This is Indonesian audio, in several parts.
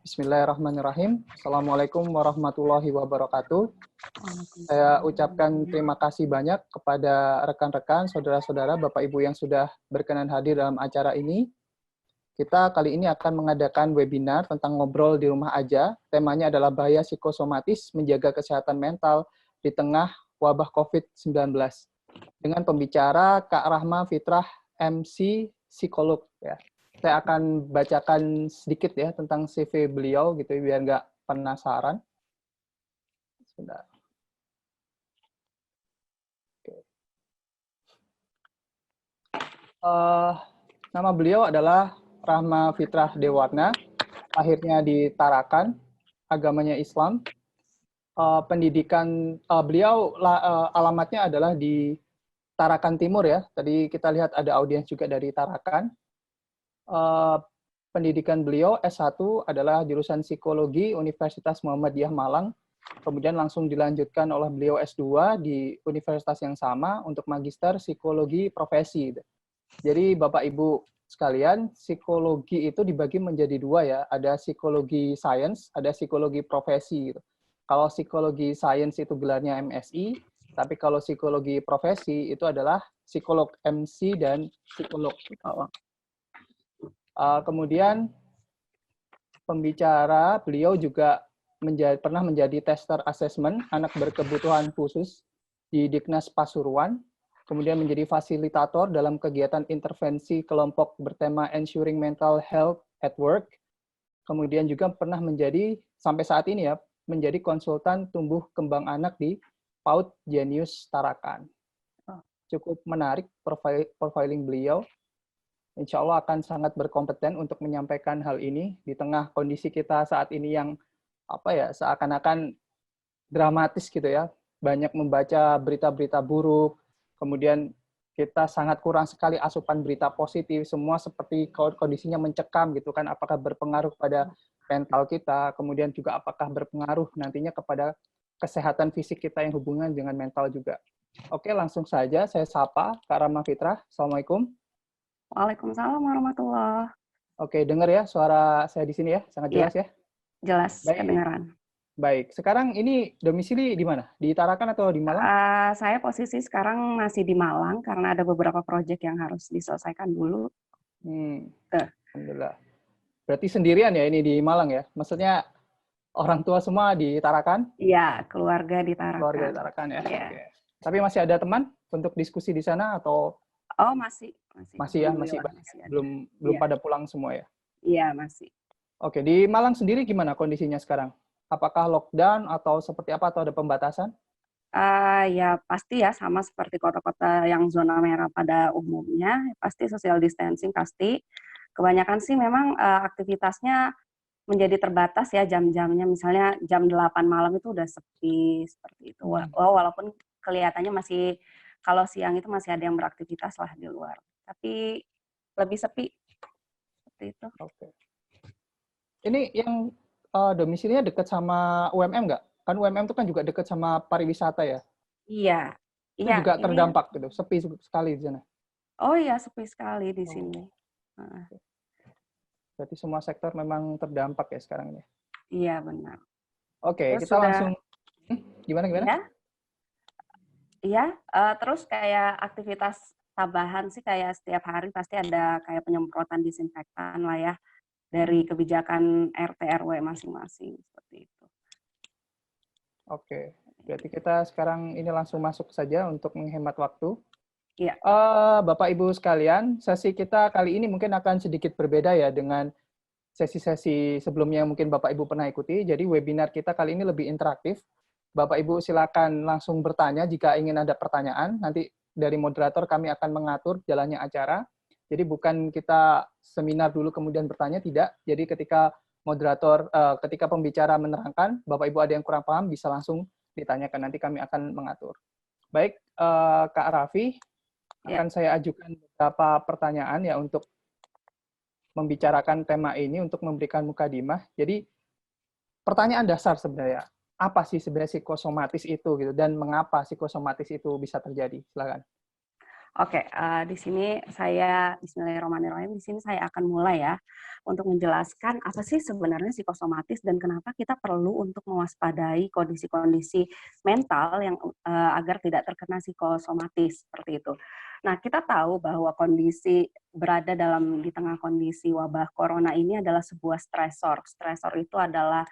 Bismillahirrahmanirrahim. Assalamualaikum warahmatullahi wabarakatuh. Saya ucapkan terima kasih banyak kepada rekan-rekan, saudara-saudara, Bapak Ibu yang sudah berkenan hadir dalam acara ini. Kita kali ini akan mengadakan webinar tentang ngobrol di rumah aja. Temanya adalah bahaya psikosomatis menjaga kesehatan mental di tengah wabah COVID-19. Dengan pembicara Kak Rahma Fitrah, MC, psikolog. Ya. Saya akan bacakan sedikit ya tentang CV beliau gitu biar nggak penasaran. Sebentar. Oke. Nama beliau adalah Rahma Fitrah Dewarna, lahirnya di Tarakan, agamanya Islam. Pendidikan beliau alamatnya adalah di Tarakan Timur ya. Tadi kita lihat ada audiens juga dari Tarakan. Pendidikan beliau S1 adalah jurusan Psikologi Universitas Muhammadiyah Malang. Kemudian langsung dilanjutkan oleh beliau S2 di universitas yang sama untuk Magister Psikologi Profesi. Jadi Bapak Ibu sekalian, psikologi itu dibagi menjadi dua ya. Ada psikologi science, ada psikologi profesi. Kalau psikologi science itu gelarnya MSI, tapi kalau psikologi profesi itu adalah psikolog MC dan psikolog. Kemudian pembicara beliau juga pernah menjadi tester asesmen anak berkebutuhan khusus di Diknas Pasuruan, kemudian menjadi fasilitator dalam kegiatan intervensi kelompok bertema Ensuring Mental Health at Work, kemudian juga pernah menjadi, sampai saat ini ya, menjadi konsultan tumbuh kembang anak di PAUD Jenius Tarakan. Cukup menarik profiling beliau. Insya Allah akan sangat berkompeten untuk menyampaikan hal ini di tengah kondisi kita saat ini yang seakan-akan dramatis gitu ya. Banyak membaca berita-berita buruk, kemudian kita sangat kurang sekali asupan berita positif, semua seperti kondisinya mencekam gitu kan, apakah berpengaruh pada mental kita, kemudian juga apakah berpengaruh nantinya kepada kesehatan fisik kita yang hubungan dengan mental juga. Oke, langsung saja saya sapa Kak Rahma Fitrah. Assalamualaikum. Waalaikumsalam warahmatullahi. Oke, dengar ya suara saya di sini ya? Sangat jelas ya? Jelas, Baik. kedengaran. Baik, sekarang ini domisili di mana? Di Tarakan atau di Malang? Saya posisi sekarang masih di Malang karena ada beberapa proyek yang harus diselesaikan dulu. Alhamdulillah. Berarti sendirian ya ini di Malang ya? Maksudnya orang tua semua di Tarakan? Iya, keluarga di Tarakan. Keluarga di Tarakan ya? Iya. Oke. Tapi masih ada teman untuk diskusi di sana atau? Oh, masih ya, masih belum iya. pada pulang semua ya? Iya, masih. Oke, di Malang sendiri gimana kondisinya sekarang? Apakah lockdown atau seperti apa atau ada pembatasan? Ya pasti ya sama seperti kota-kota yang zona merah pada umumnya, pasti social distancing pasti. Kebanyakan sih memang aktivitasnya menjadi terbatas ya jam-jamnya, misalnya jam 8 malam itu udah sepi seperti itu. Walaupun kelihatannya masih, kalau siang itu masih ada yang beraktivitas lah di luar. Tapi lebih sepi seperti itu. Oke. Ini yang domisilinya dekat sama UMM nggak? Kan UMM itu kan juga dekat sama pariwisata ya? Iya. Itu juga terdampak gitu, sepi sekali di sana. Oh iya, sepi sekali di sini. Berarti semua sektor memang terdampak ya sekarang ini. Iya, benar. Oke, terus kita langsung gimana? Iya, terus kayak aktivitas tambahan sih kayak setiap hari pasti ada kayak penyemprotan disinfektan lah ya dari kebijakan RT RW masing-masing seperti itu. Oke, berarti kita sekarang ini langsung masuk saja untuk menghemat waktu. Iya. Bapak Ibu sekalian, sesi kita kali ini mungkin akan sedikit berbeda ya dengan sesi-sesi sebelumnya yang mungkin Bapak Ibu pernah ikuti. Jadi webinar kita kali ini lebih interaktif. Bapak Ibu silakan langsung bertanya jika ingin ada pertanyaan. Nanti dari moderator kami akan mengatur jalannya acara. Jadi bukan kita seminar dulu kemudian bertanya, tidak. Jadi ketika moderator, ketika pembicara menerangkan, Bapak Ibu ada yang kurang paham bisa langsung ditanyakan. Nanti kami akan mengatur. Baik, Kak Raffi, akan saya ajukan beberapa pertanyaan ya untuk membicarakan tema ini, untuk memberikan mukadimah. Jadi pertanyaan dasar sebenarnya, apa sih sebenarnya psikosomatis itu gitu, dan mengapa psikosomatis itu bisa terjadi? Silakan. Oke, di sini saya Bismillahirrahmanirrahim. Di sini saya akan mulai ya untuk menjelaskan apa sih sebenarnya psikosomatis dan kenapa kita perlu untuk mewaspadai kondisi-kondisi mental yang agar tidak terkena psikosomatis seperti itu. Nah, kita tahu bahwa kondisi berada di tengah kondisi wabah corona ini adalah sebuah stresor. Stresor itu adalah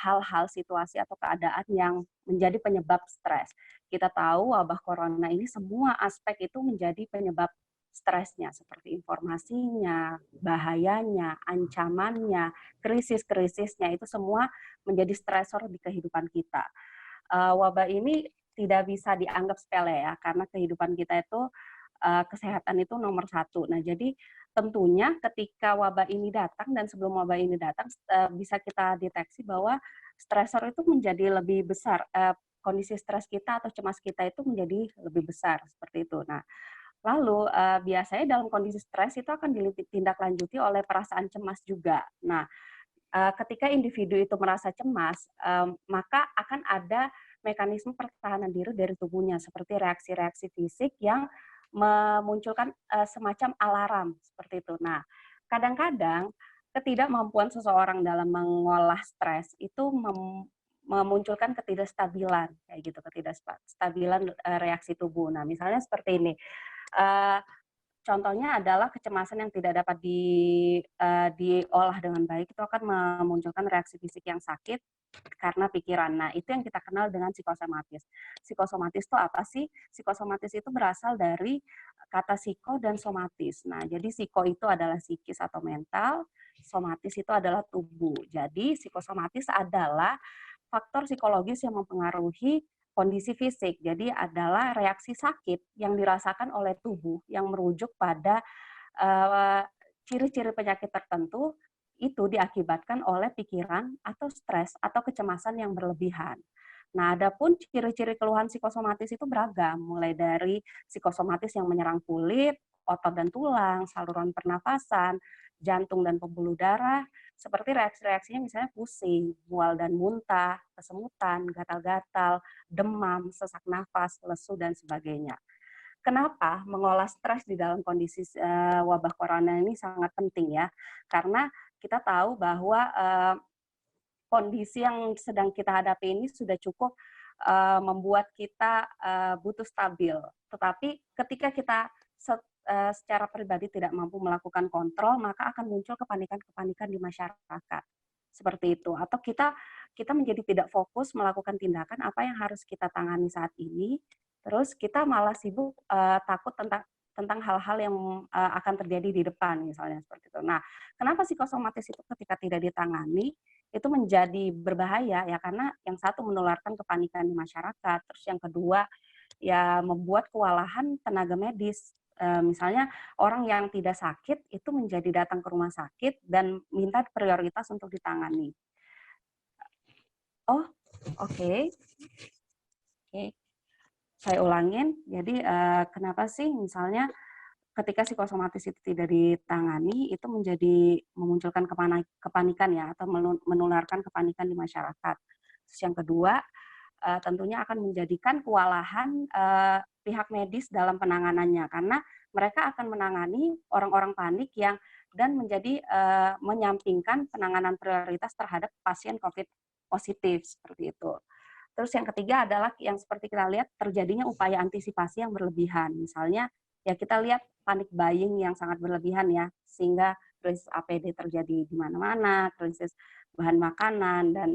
hal-hal, situasi atau keadaan yang menjadi penyebab stres. Kita tahu wabah corona ini semua aspek itu menjadi penyebab stresnya, seperti informasinya, bahayanya, ancamannya, krisis-krisisnya, itu semua menjadi stresor di kehidupan kita. Wabah ini tidak bisa dianggap sepele ya, karena kehidupan kita itu kesehatan itu nomor satu. Nah, jadi tentunya ketika wabah ini datang dan sebelum wabah ini datang bisa kita deteksi bahwa stresor itu menjadi lebih besar, kondisi stres kita atau cemas kita itu menjadi lebih besar seperti itu. Nah, lalu biasanya dalam kondisi stres itu akan ditindaklanjuti oleh perasaan cemas juga. Nah, ketika individu itu merasa cemas, maka akan ada mekanisme pertahanan diri dari tubuhnya seperti reaksi-reaksi fisik yang memunculkan semacam alarm seperti itu. Nah, kadang-kadang ketidakmampuan seseorang dalam mengolah stres itu memunculkan ketidakstabilan kayak gitu, ketidakstabilan reaksi tubuh. Nah, misalnya seperti ini. Uh, Contohnya adalah kecemasan yang tidak dapat diolah dengan baik itu akan memunculkan reaksi fisik yang sakit karena pikiran. Nah, itu yang kita kenal dengan psikosomatis. Psikosomatis itu apa sih? Psikosomatis itu berasal dari kata psiko dan somatis. Nah, jadi psiko itu adalah psikis atau mental, somatis itu adalah tubuh. Jadi psikosomatis adalah faktor psikologis yang mempengaruhi kondisi fisik. Jadi adalah reaksi sakit yang dirasakan oleh tubuh yang merujuk pada ciri-ciri penyakit tertentu itu diakibatkan oleh pikiran atau stres atau kecemasan yang berlebihan. Nah, adapun ciri-ciri keluhan psikosomatis itu beragam, mulai dari psikosomatis yang menyerang kulit, otot dan tulang, saluran pernafasan, jantung dan pembuluh darah, seperti reaksi-reaksinya misalnya pusing, mual dan muntah, kesemutan, gatal-gatal, demam, sesak nafas, lesu, dan sebagainya. Kenapa mengolah stres di dalam kondisi wabah corona ini sangat penting ya? Karena kita tahu bahwa kondisi yang sedang kita hadapi ini sudah cukup membuat kita butuh stabil. Tetapi ketika kita secara pribadi tidak mampu melakukan kontrol, maka akan muncul kepanikan-kepanikan di masyarakat. Seperti itu. Atau kita menjadi tidak fokus melakukan tindakan apa yang harus kita tangani saat ini, terus kita malah sibuk takut tentang hal-hal yang akan terjadi di depan, misalnya seperti itu. Nah, kenapa psikosomatis itu ketika tidak ditangani, itu menjadi berbahaya, ya karena yang satu menularkan kepanikan di masyarakat, terus yang kedua, ya membuat kewalahan tenaga medis. Misalnya orang yang tidak sakit itu menjadi datang ke rumah sakit dan minta prioritas untuk ditangani. Oh, oke. Saya ulangin. Jadi kenapa sih misalnya ketika psikosomatis itu tidak ditangani itu menjadi memunculkan kepanikan ya atau menularkan kepanikan di masyarakat. Terus yang kedua, tentunya akan menjadikan kewalahan pihak medis dalam penanganannya karena mereka akan menangani orang-orang panik yang dan menjadi menyampingkan penanganan prioritas terhadap pasien COVID positif seperti itu. Terus yang ketiga adalah yang seperti kita lihat terjadinya upaya antisipasi yang berlebihan. Misalnya ya kita lihat panic buying yang sangat berlebihan ya sehingga krisis APD terjadi di mana-mana, krisis bahan makanan dan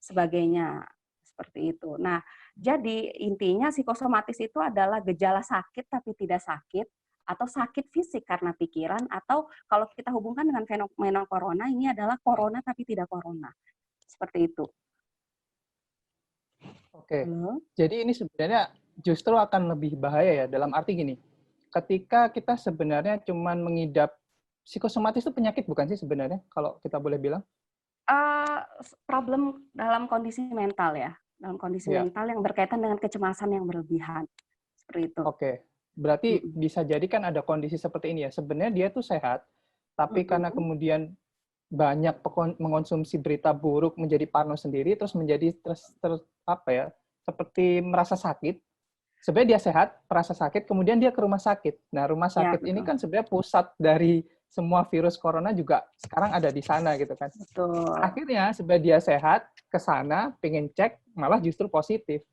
sebagainya. Seperti itu. Nah, jadi intinya psikosomatis itu adalah gejala sakit tapi tidak sakit, atau sakit fisik karena pikiran, atau kalau kita hubungkan dengan fenomena corona, ini adalah corona tapi tidak corona. Seperti itu. Oke, jadi ini sebenarnya justru akan lebih bahaya ya, dalam arti gini, ketika kita sebenarnya cuma mengidap, psikosomatis itu penyakit bukan sih sebenarnya, kalau kita boleh bilang? Problem dalam kondisi mental ya, dalam kondisi mental yang berkaitan dengan kecemasan yang berlebihan, seperti itu. Oke, berarti bisa jadi kan ada kondisi seperti ini ya, sebenarnya dia tuh sehat, tapi karena kemudian banyak mengonsumsi berita buruk menjadi parno sendiri, terus menjadi seperti merasa sakit, sebenarnya dia sehat, merasa sakit, kemudian dia ke rumah sakit. Nah, rumah Ya, sakit ini betul. kan sebenarnya pusat dari semua virus corona juga sekarang ada di sana gitu kan. Betul. Akhirnya sebenarnya dia sehat, ke sana, pengen cek, malah justru positif.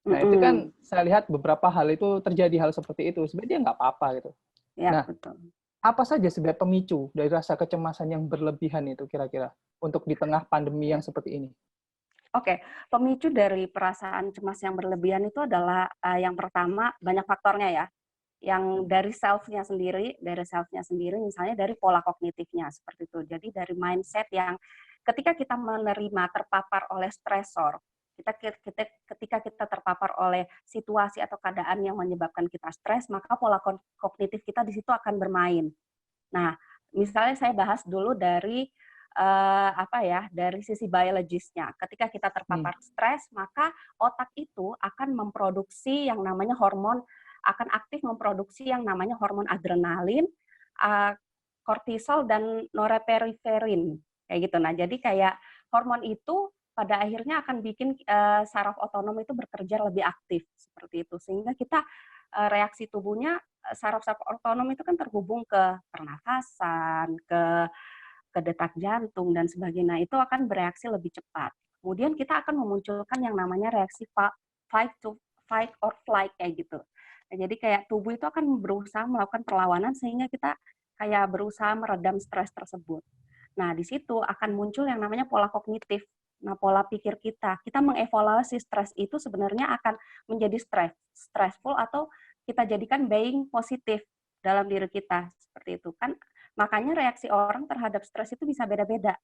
Nah, itu kan Mm-mm. saya lihat beberapa hal itu terjadi hal seperti itu. Sebenarnya dia nggak apa-apa gitu. Ya, Nah, betul. apa saja sebenarnya pemicu dari rasa kecemasan yang berlebihan itu kira-kira untuk di tengah pandemi yang seperti ini? Oke, pemicu dari perasaan cemas yang berlebihan itu adalah yang pertama banyak faktornya ya. Yang dari self-nya sendiri, misalnya dari pola kognitifnya seperti itu. Jadi dari mindset yang ketika kita menerima terpapar oleh stresor, ketika kita terpapar oleh situasi atau keadaan yang menyebabkan kita stres, maka pola kognitif kita di situ akan bermain. Nah, misalnya saya bahas dulu dari dari sisi biologisnya. Ketika kita Hmm. terpapar stres, maka otak itu akan memproduksi yang namanya akan aktif memproduksi yang namanya hormon adrenalin, kortisol dan norepinefrin kayak gitu. Nah, jadi kayak hormon itu pada akhirnya akan bikin saraf otonom itu bekerja lebih aktif seperti itu, sehingga kita reaksi tubuhnya saraf-saraf otonom itu kan terhubung ke pernafasan, ke detak jantung dan sebagainya. Itu akan bereaksi lebih cepat. Kemudian kita akan memunculkan yang namanya reaksi fight or flight kayak gitu. Nah, jadi kayak tubuh itu akan berusaha melakukan perlawanan sehingga kita kayak berusaha meredam stres tersebut. Nah, di situ akan muncul yang namanya pola kognitif. Nah, pola pikir kita mengevaluasi stres itu sebenarnya akan menjadi stressful atau kita jadikan being positif dalam diri kita seperti itu kan. Makanya reaksi orang terhadap stres itu bisa beda-beda.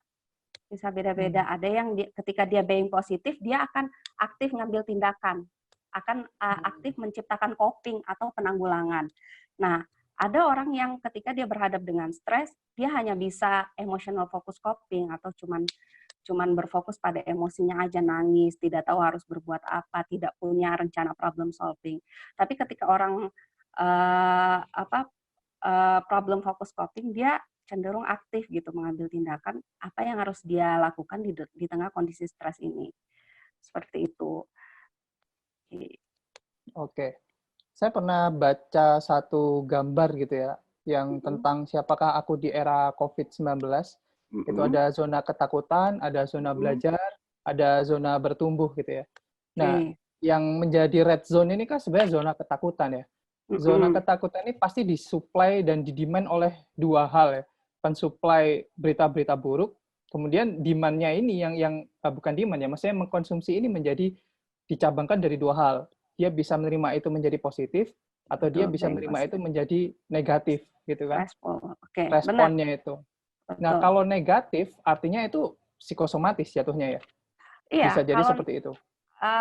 Bisa beda-beda. Hmm. Ada yang ketika dia being positif, dia akan aktif ngambil tindakan, akan aktif menciptakan coping atau penanggulangan. Nah, ada orang yang ketika dia berhadap dengan stres, dia hanya bisa emotional focus coping atau cuman berfokus pada emosinya aja, nangis, tidak tahu harus berbuat apa, tidak punya rencana problem solving. Tapi ketika orang problem focus coping, dia cenderung aktif gitu mengambil tindakan apa yang harus dia lakukan di tengah kondisi stres ini. Seperti itu. Oke. Saya pernah baca satu gambar gitu ya, yang Mm-mm. tentang siapakah aku di era COVID-19. Itu Mm-mm. ada zona ketakutan, ada zona Mm-mm. belajar, ada zona bertumbuh gitu ya. Nah, Oke. yang menjadi red zone ini kan sebenarnya zona ketakutan ya. Zona Mm-mm. ketakutan ini pasti disuplai dan didemand oleh dua hal ya. Pensuplai berita-berita buruk, kemudian demand-nya ini yang bukan demand ya, maksudnya mengkonsumsi ini menjadi dicabangkan dari dua hal. Dia bisa menerima itu menjadi positif, atau dia Betul, bisa being menerima itu positive. menjadi negatif gitu kan, Stressful. Oke, benar. responnya itu. Nah, Betul. kalau negatif artinya itu psikosomatis jatuhnya ya. Iya, Bisa jadi kalau seperti itu.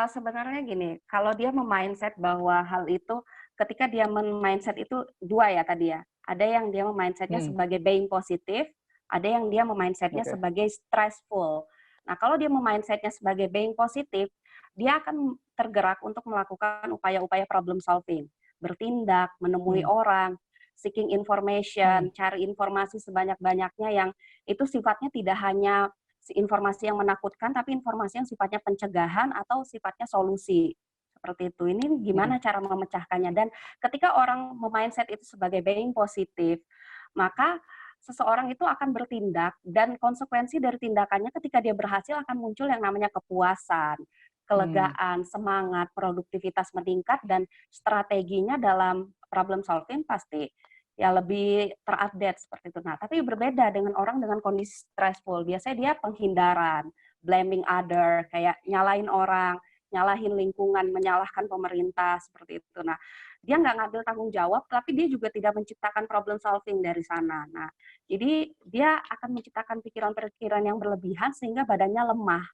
sebenarnya gini, kalau dia memindset bahwa hal itu, ketika dia mindset itu dua ya tadi ya. Ada yang dia memindsetnya Hmm, sebagai being positif, ada yang dia memindsetnya oke. sebagai stressful. Nah, kalau dia memindsetnya sebagai being positif, dia akan tergerak untuk melakukan upaya-upaya problem solving, bertindak, menemui Hmm, orang, seeking hmm, information, cari informasi sebanyak-banyaknya yang itu sifatnya tidak hanya informasi yang menakutkan, tapi informasi yang sifatnya pencegahan atau sifatnya solusi. Seperti itu. Ini hmm, gimana cara memecahkannya. Dan ketika orang memindset itu sebagai being positif, maka seseorang itu akan bertindak dan konsekuensi dari tindakannya ketika dia berhasil akan muncul yang namanya kepuasan, hmm, kelegaan, semangat, produktivitas meningkat, dan strateginya dalam problem solving pasti ya lebih terupdate seperti itu. Nah, tapi berbeda dengan orang dengan kondisi stressful. Biasanya dia penghindaran, blaming other, kayak nyalahin orang, nyalahin lingkungan, menyalahkan pemerintah, seperti itu. Nah, dia nggak ngambil tanggung jawab, tapi dia juga tidak menciptakan problem solving dari sana. Nah, jadi dia akan menciptakan pikiran-pikiran yang berlebihan sehingga badannya lemah.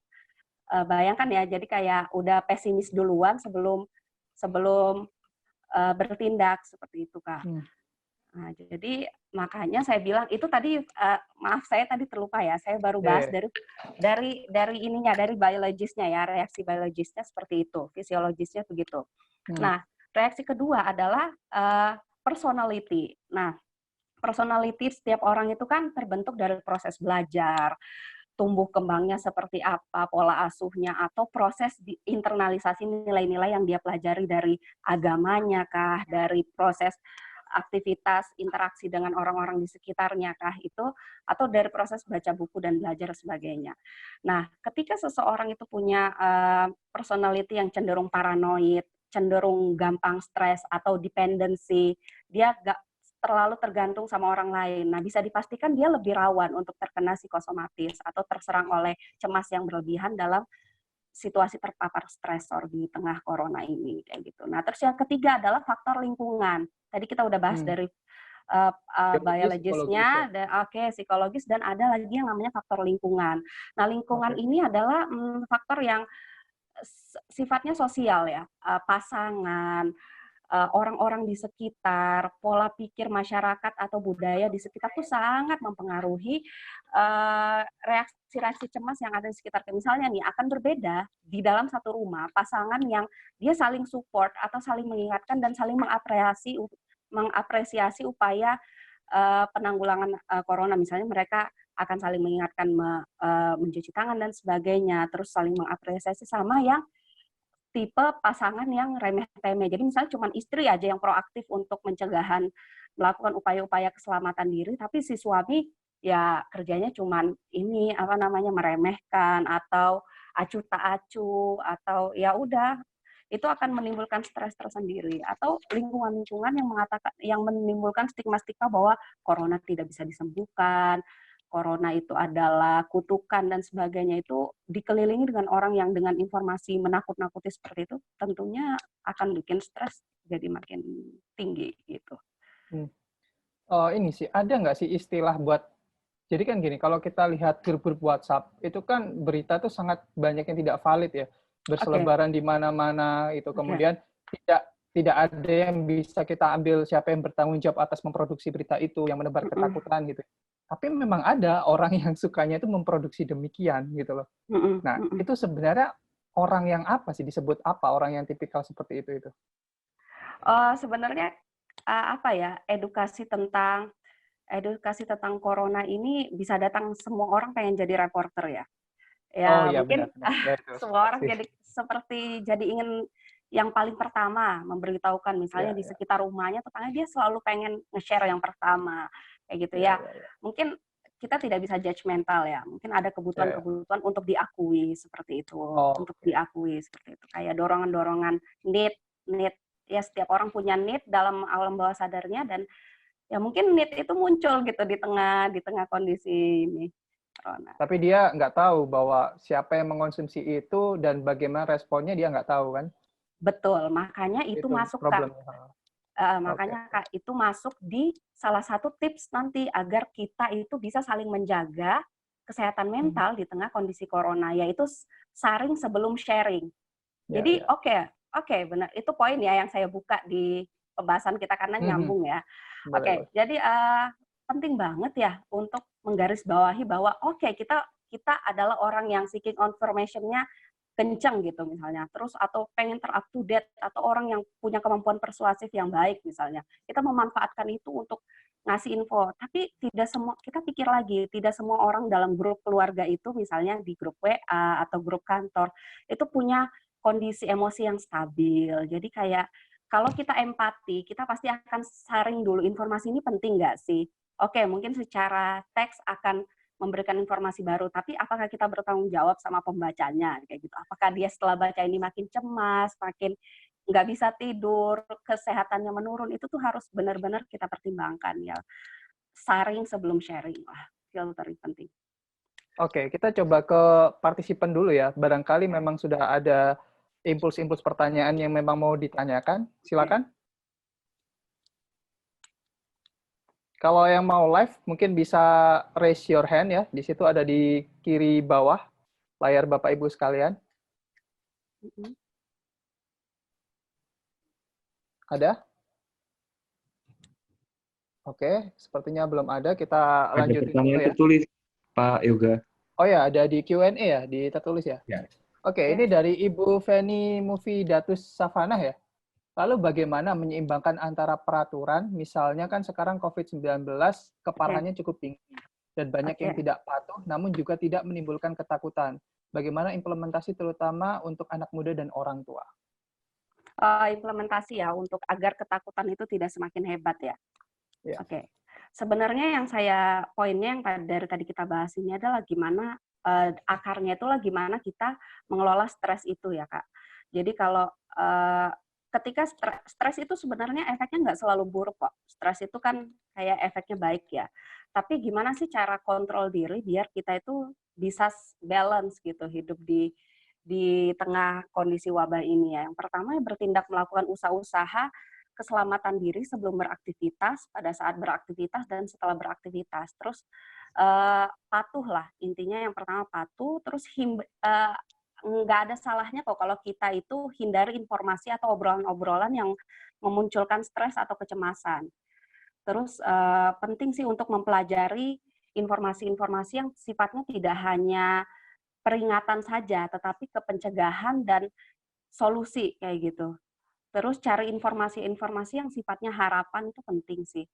Bayangkan ya, jadi kayak udah pesimis duluan sebelum sebelum bertindak seperti itu, Kak. hmm. Nah, jadi makanya saya bilang itu tadi maaf saya tadi terlupa ya. Saya baru bahas Yeah. dari biologisnya ya, reaksi biologisnya seperti itu, fisiologisnya begitu. Hmm, Nah, reaksi kedua adalah personality. Nah, personality setiap orang itu kan terbentuk dari proses belajar, tumbuh kembangnya seperti apa, pola asuhnya, atau proses internalisasi nilai-nilai yang dia pelajari dari agamanya kah, dari proses aktivitas interaksi dengan orang-orang di sekitarnya kah itu, atau dari proses baca buku dan belajar sebagainya. Nah, ketika seseorang itu punya personality yang cenderung paranoid, cenderung gampang stres atau dependency, dia gak terlalu tergantung sama orang lain. Nah, bisa dipastikan dia lebih rawan untuk terkena psikosomatis atau terserang oleh cemas yang berlebihan dalam situasi terpapar stresor di tengah corona ini, kayak gitu. Nah, terus yang ketiga adalah faktor lingkungan. Tadi kita udah bahas dari Biologis, psikologis ya. biologisnya, psikologis, dan ada lagi yang namanya faktor lingkungan. Nah, lingkungan ini adalah faktor yang sifatnya sosial ya, pasangan, orang-orang di sekitar, pola pikir masyarakat atau budaya di sekitar tuh sangat mempengaruhi reaksi-reaksi cemas yang ada di sekitar. Misalnya nih, akan berbeda di dalam satu rumah, pasangan yang dia saling support atau saling mengingatkan dan saling mengapresiasi upaya penanggulangan corona. Misalnya mereka akan saling mengingatkan mencuci tangan dan sebagainya, terus saling mengapresiasi, sama yang tipe pasangan yang remeh-temeh. Jadi misalnya cuma istri aja yang proaktif untuk pencegahan, melakukan upaya-upaya keselamatan diri, tapi si suami ya kerjanya cuma ini meremehkan atau acuh tak acuh, atau ya udah, itu akan menimbulkan stres tersendiri. Atau lingkungan-lingkungan yang menimbulkan stigma-stigma bahwa corona tidak bisa disembuhkan, corona itu adalah kutukan dan sebagainya, itu dikelilingi dengan orang yang dengan informasi menakut-nakuti seperti itu, tentunya akan bikin stres jadi makin tinggi gitu. Ini sih, ada nggak sih istilah buat, jadi kan gini, kalau kita lihat grup-grup WhatsApp, itu kan berita tuh sangat banyak yang tidak valid ya, berselebaran di mana-mana itu, kemudian tidak ada yang bisa kita ambil siapa yang bertanggung jawab atas memproduksi berita itu, yang menebar ketakutan gitu. Tapi memang ada orang yang sukanya itu memproduksi demikian gitu loh. Nah, itu sebenarnya orang yang apa sih, disebut apa orang yang tipikal seperti itu? Sebenarnya edukasi tentang corona ini bisa datang, semua orang pengen jadi reporter ya. Ya iya, mungkin benar. Ya, semua orang jadi ingin yang paling pertama memberitahukan, misalnya di sekitar rumahnya, tetangga, dia selalu pengen nge-share yang pertama, kayak gitu ya. Mungkin kita tidak bisa judgmental ya, mungkin ada kebutuhan-kebutuhan untuk diakui seperti itu, diakui seperti itu. Kayak dorongan-dorongan need, ya setiap orang punya need dalam alam bawah sadarnya, dan ya mungkin need itu muncul gitu di tengah kondisi ini. Corona. Tapi dia nggak tahu bahwa siapa yang mengkonsumsi itu dan bagaimana responnya, dia nggak tahu kan? Betul, makanya itu masuk Kak. Makanya Kak, itu masuk di salah satu tips nanti agar kita itu bisa saling menjaga kesehatan mental di tengah kondisi corona, yaitu saring sebelum sharing. Jadi oke, benar, itu poin ya yang saya buka di pembahasan kita karena nyambung ya. Oke, jadi penting banget ya untuk menggarisbawahi bahwa kita adalah orang yang seeking information-nya kencang gitu misalnya, terus atau pengen ter-up to date, atau orang yang punya kemampuan persuasif yang baik misalnya. Kita memanfaatkan itu untuk ngasih info, tapi kita pikir lagi, tidak semua orang dalam grup keluarga itu, misalnya di grup WA atau grup kantor, itu punya kondisi emosi yang stabil. Jadi kayak kalau kita empati, kita pasti akan saring dulu, informasi ini penting nggak sih? Oke, mungkin secara teks akan memberikan informasi baru, tapi apakah kita bertanggung jawab sama pembacanya, kayak gitu? Apakah dia setelah baca ini makin cemas, makin nggak bisa tidur, kesehatannya menurun? Itu tuh harus benar-benar kita pertimbangkan ya. Saring sebelum sharing lah, filter penting. Oke, kita coba ke partisipan dulu ya. Barangkali memang sudah ada impuls-impuls pertanyaan yang memang mau ditanyakan. Silakan. Kalau yang mau live, mungkin bisa raise your hand ya. Di situ ada di kiri bawah layar Bapak Ibu sekalian. Ada? Oke, sepertinya belum ada. Kita lanjutin dulu ya. Tertulis, Pak Yoga. Oh ya, ada di Q&A ya, di tertulis ya? Ya. Oke, ini dari Ibu Feni Mufidatus Safanah ya. Lalu bagaimana menyeimbangkan antara peraturan, misalnya kan sekarang COVID-19 keparahannya cukup tinggi. dan banyak yang Oke. tidak patuh, namun juga tidak menimbulkan ketakutan. Bagaimana implementasi terutama untuk anak muda dan orang tua? Implementasi ya, untuk agar ketakutan itu tidak semakin hebat ya? Ya. Oke. Sebenarnya yang poinnya yang dari tadi kita bahas ini adalah gimana, akarnya itulah gimana kita mengelola stres itu ya, Kak. Jadi kalau, ketika stres itu sebenarnya efeknya nggak selalu buruk kok. Stres itu kan kayak efeknya baik ya. Tapi gimana sih cara kontrol diri biar kita itu bisa balance gitu, hidup di tengah kondisi wabah ini ya. Yang pertama ya bertindak melakukan usaha-usaha keselamatan diri sebelum beraktivitas, pada saat beraktivitas, dan setelah beraktivitas. Terus patuh lah, intinya yang pertama patuh, terus nggak ada salahnya kok kalau kita itu hindari informasi atau obrolan-obrolan yang memunculkan stres atau kecemasan. Terus penting sih untuk mempelajari informasi-informasi yang sifatnya tidak hanya peringatan saja, tetapi ke pencegahan dan solusi kayak gitu. Terus cari informasi-informasi yang sifatnya harapan itu penting sih.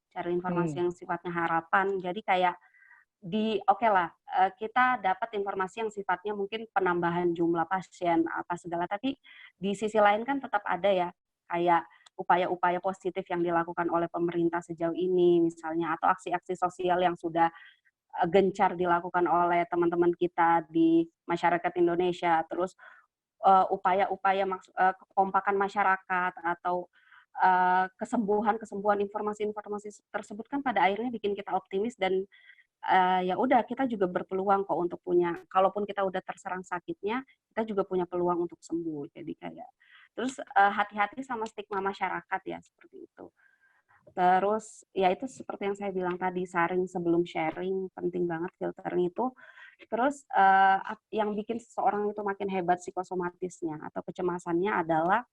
Cari informasi Hmm. yang sifatnya harapan. Jadi kayak oke lah, kita dapat informasi yang sifatnya mungkin penambahan jumlah pasien apa segala, tapi di sisi lain kan tetap ada ya kayak upaya-upaya positif yang dilakukan oleh pemerintah sejauh ini misalnya, atau aksi-aksi sosial yang sudah gencar dilakukan oleh teman-teman kita di masyarakat Indonesia. Terus upaya-upaya kekompakan masyarakat atau kesembuhan informasi-informasi tersebut kan pada akhirnya bikin kita optimis dan ya udah kita juga berpeluang kok untuk kalaupun kita udah terserang sakitnya, kita juga punya peluang untuk sembuh. Jadi kayak terus hati-hati sama stigma masyarakat ya seperti itu. Terus ya itu seperti yang saya bilang tadi, saring sebelum sharing, penting banget filternya itu. Terus yang bikin seseorang itu makin hebat psikosomatisnya atau kecemasannya adalah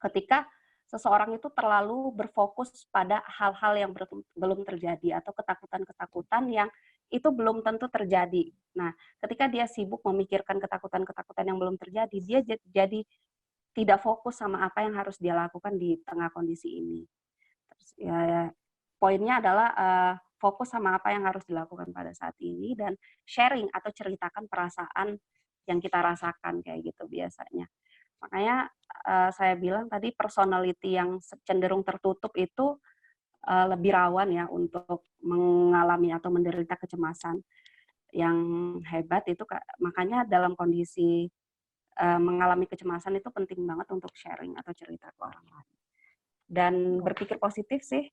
ketika seseorang itu terlalu berfokus pada hal-hal yang belum terjadi atau ketakutan-ketakutan yang itu belum tentu terjadi. Nah, ketika dia sibuk memikirkan ketakutan-ketakutan yang belum terjadi, dia jadi tidak fokus sama apa yang harus dia lakukan di tengah kondisi ini. Terus ya, poinnya adalah fokus sama apa yang harus dilakukan pada saat ini dan sharing atau ceritakan perasaan yang kita rasakan kayak gitu biasanya. Makanya saya bilang tadi personality yang cenderung tertutup itu lebih rawan ya untuk mengalami atau menderita kecemasan. Yang hebat itu makanya dalam kondisi mengalami kecemasan itu penting banget untuk sharing atau cerita ke orang lain. Dan berpikir positif sih,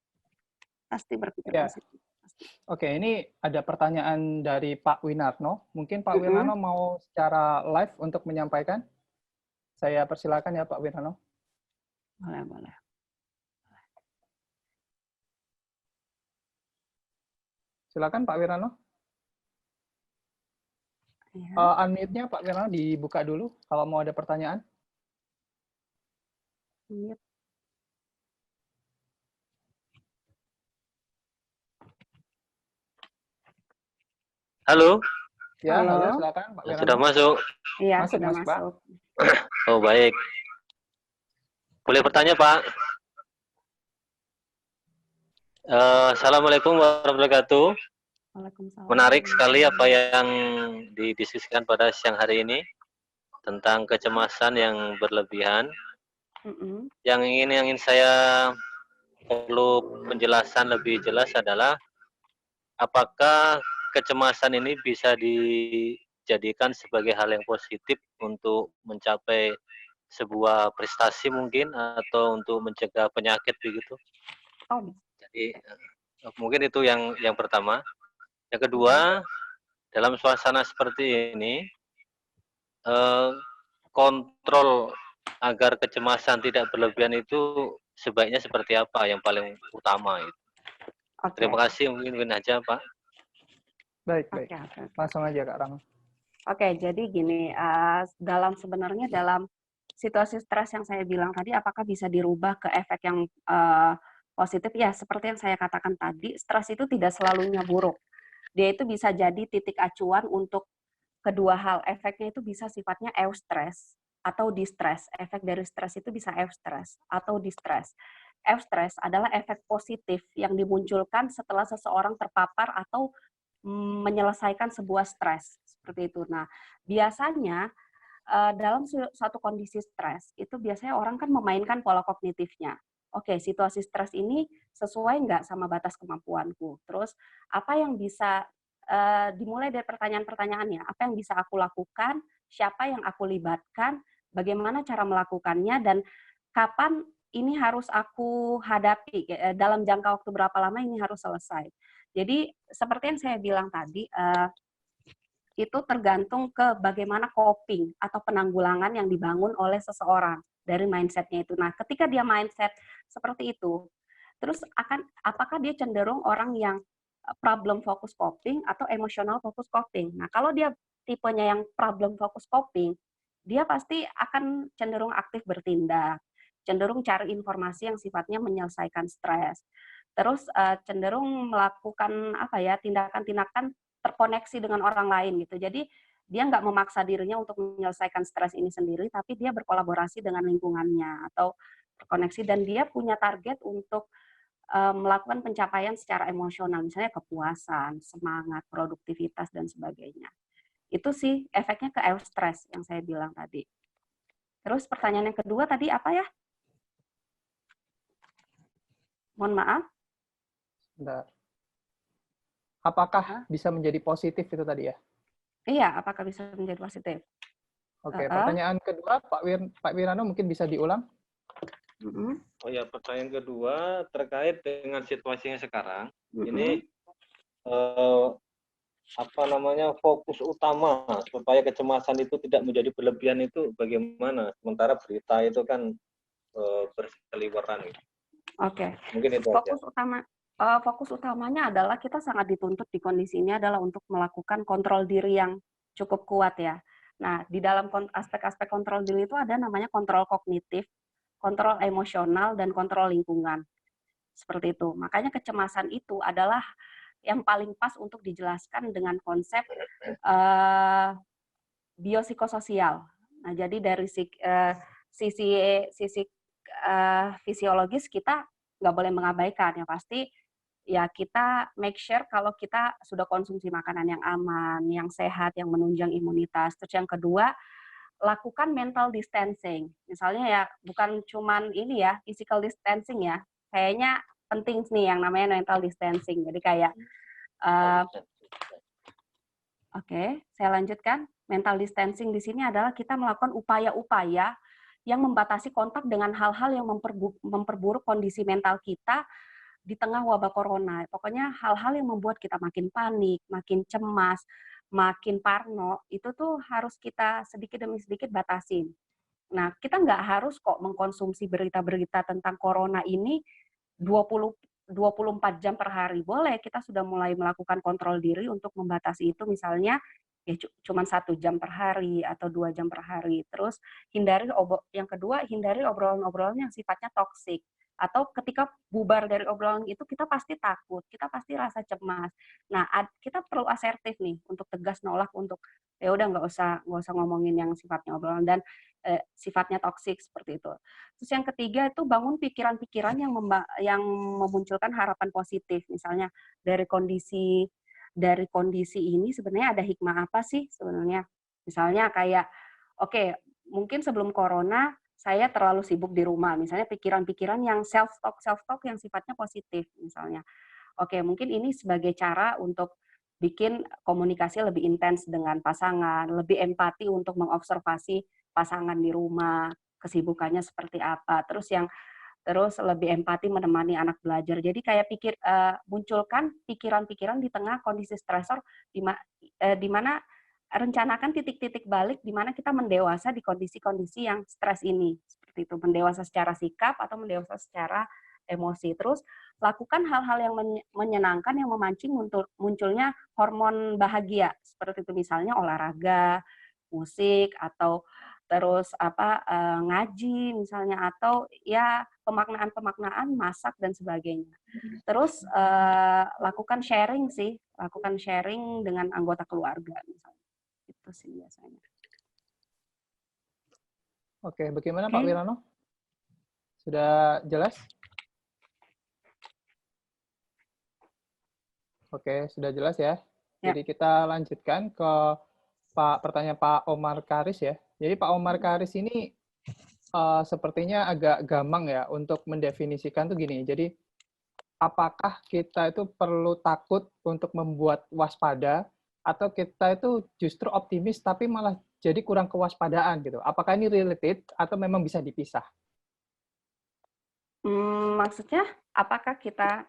pasti berpikir Ya. positif. Pasti. Oke, ini ada pertanyaan dari Pak Winarno. Mungkin Pak Winarno mau secara live untuk menyampaikan? Saya persilakan ya Pak Winarno. Boleh, boleh. Silakan Pak Wirano. Ya. Unmute-nya Pak Wirano dibuka dulu kalau mau ada pertanyaan. Mute. Halo. Ya, halo, silakan Pak Wirano. Sudah masuk? Iya, Masuk, sudah Pak. masuk. Oh, baik. Boleh bertanya, Pak? Assalamualaikum warahmatullahi wabarakatuh. Waalaikumsalam. Menarik sekali apa yang didiskusikan pada siang hari ini tentang kecemasan yang berlebihan. Yang ingin saya perlu penjelasan lebih jelas adalah apakah kecemasan ini bisa dijadikan sebagai hal yang positif untuk mencapai sebuah prestasi mungkin atau untuk mencegah penyakit begitu. Oh. Jadi mungkin itu yang pertama. Yang kedua, dalam suasana seperti ini kontrol agar kecemasan tidak berlebihan itu sebaiknya seperti apa yang paling utama itu. Okay. Terima kasih, mungkin aja Pak. Baik. Okay. Langsung aja Kak Rama. Oke, jadi gini, sebenarnya dalam situasi stres yang saya bilang tadi, apakah bisa dirubah ke efek yang positif? Ya, seperti yang saya katakan tadi, stres itu tidak selalunya buruk. Dia itu bisa jadi titik acuan untuk kedua hal. Efeknya itu bisa sifatnya eustress atau distress. Efek dari stres itu bisa eustress atau distress. eustress adalah efek positif yang dimunculkan setelah seseorang terpapar atau menyelesaikan sebuah stres seperti itu. Nah, biasanya dalam suatu kondisi stres itu biasanya orang kan memainkan pola kognitifnya. Oke, situasi stres ini sesuai nggak sama batas kemampuanku? Terus apa yang bisa dimulai dari pertanyaan-pertanyaannya? Apa yang bisa aku lakukan? Siapa yang aku libatkan? Bagaimana cara melakukannya? Dan kapan ini harus aku hadapi? Dalam jangka waktu berapa lama ini harus selesai? Jadi seperti yang saya bilang tadi, itu tergantung ke bagaimana coping atau penanggulangan yang dibangun oleh seseorang dari mindset-nya itu. Nah, ketika dia mindset seperti itu, terus apakah dia cenderung orang yang problem focus coping atau emotional focus coping? Nah, kalau dia tipenya yang problem focus coping, dia pasti akan cenderung aktif bertindak, cenderung cari informasi yang sifatnya menyelesaikan stres, terus cenderung melakukan tindakan-tindakan terkoneksi dengan orang lain gitu. Jadi dia nggak memaksa dirinya untuk menyelesaikan stres ini sendiri, tapi dia berkolaborasi dengan lingkungannya atau terkoneksi dan dia punya target untuk melakukan pencapaian secara emosional, misalnya kepuasan, semangat, produktivitas dan sebagainya. Itu sih efeknya ke eustress yang saya bilang tadi. Terus pertanyaan yang kedua tadi apa ya? Mohon maaf. Bentar. Apakah bisa menjadi positif itu tadi ya? Iya, apakah bisa menjadi positif? Oke, pertanyaan kedua Pak Wirano mungkin bisa diulang? Oh ya, pertanyaan kedua terkait dengan situasinya sekarang. Ini fokus utama supaya kecemasan itu tidak menjadi berlebihan itu bagaimana? Sementara berita itu kan berseliweran. Oke. Mungkin itu Fokus utamanya adalah kita sangat dituntut di kondisi ini adalah untuk melakukan kontrol diri yang cukup kuat ya. Nah, di dalam aspek-aspek kontrol diri itu ada namanya kontrol kognitif, kontrol emosional, dan kontrol lingkungan. Seperti itu. Makanya kecemasan itu adalah yang paling pas untuk dijelaskan dengan konsep biopsikososial. Nah, jadi dari sisi fisiologis kita nggak boleh mengabaikan, yang pasti ya kita make sure kalau kita sudah konsumsi makanan yang aman, yang sehat, yang menunjang imunitas. Terus yang kedua, lakukan mental distancing. Misalnya ya bukan cuman ini ya, physical distancing ya. Kayaknya penting nih yang namanya mental distancing. Jadi kayak Oke, saya lanjutkan. Mental distancing di sini adalah kita melakukan upaya-upaya yang membatasi kontak dengan hal-hal yang memperburuk kondisi mental kita di tengah wabah corona. Pokoknya hal-hal yang membuat kita makin panik, makin cemas, makin parno, itu tuh harus kita sedikit demi sedikit batasin. Nah, kita nggak harus kok mengkonsumsi berita-berita tentang corona ini 24 jam per hari. Boleh, kita sudah mulai melakukan kontrol diri untuk membatasi itu, misalnya ya cuma 1 jam per hari atau 2 jam per hari. Terus yang kedua, hindari obrolan-obrolan yang sifatnya toksik. Atau ketika bubar dari obrolan itu kita pasti takut, kita pasti rasa cemas. Nah, kita perlu asertif nih untuk tegas nolak untuk ya udah nggak usah ngomongin yang sifatnya obrolan dan sifatnya toksik seperti itu. Terus yang ketiga itu bangun pikiran-pikiran yang memunculkan harapan positif. Misalnya dari kondisi ini sebenarnya ada hikmah apa sih sebenarnya? Misalnya kayak oke, mungkin sebelum corona saya terlalu sibuk di rumah, misalnya pikiran-pikiran yang self-talk yang sifatnya positif misalnya. Oke, mungkin ini sebagai cara untuk bikin komunikasi lebih intens dengan pasangan, lebih empati untuk mengobservasi pasangan di rumah, kesibukannya seperti apa. Terus lebih empati menemani anak belajar. Jadi kayak munculkan pikiran-pikiran di tengah kondisi stresor di mana rencanakan titik-titik balik di mana kita mendewasa di kondisi-kondisi yang stres ini. Seperti itu, mendewasa secara sikap atau mendewasa secara emosi. Terus lakukan hal-hal yang menyenangkan yang memancing munculnya hormon bahagia. Seperti itu misalnya olahraga, musik atau terus ngaji misalnya atau ya pemaknaan masak dan sebagainya. Terus lakukan sharing dengan anggota keluarga misalnya. Itu sih biasanya. Oke, bagaimana Pak Wirano? Sudah jelas? Oke, sudah jelas ya. Ya. Jadi kita lanjutkan ke pertanyaan Pak Omar Karis ya. Jadi Pak Omar Karis ini sepertinya agak gampang ya untuk mendefinisikan tuh gini. Jadi apakah kita itu perlu takut untuk membuat waspada atau kita itu justru optimis tapi malah jadi kurang kewaspadaan gitu. Apakah ini related atau memang bisa dipisah? Maksudnya apakah kita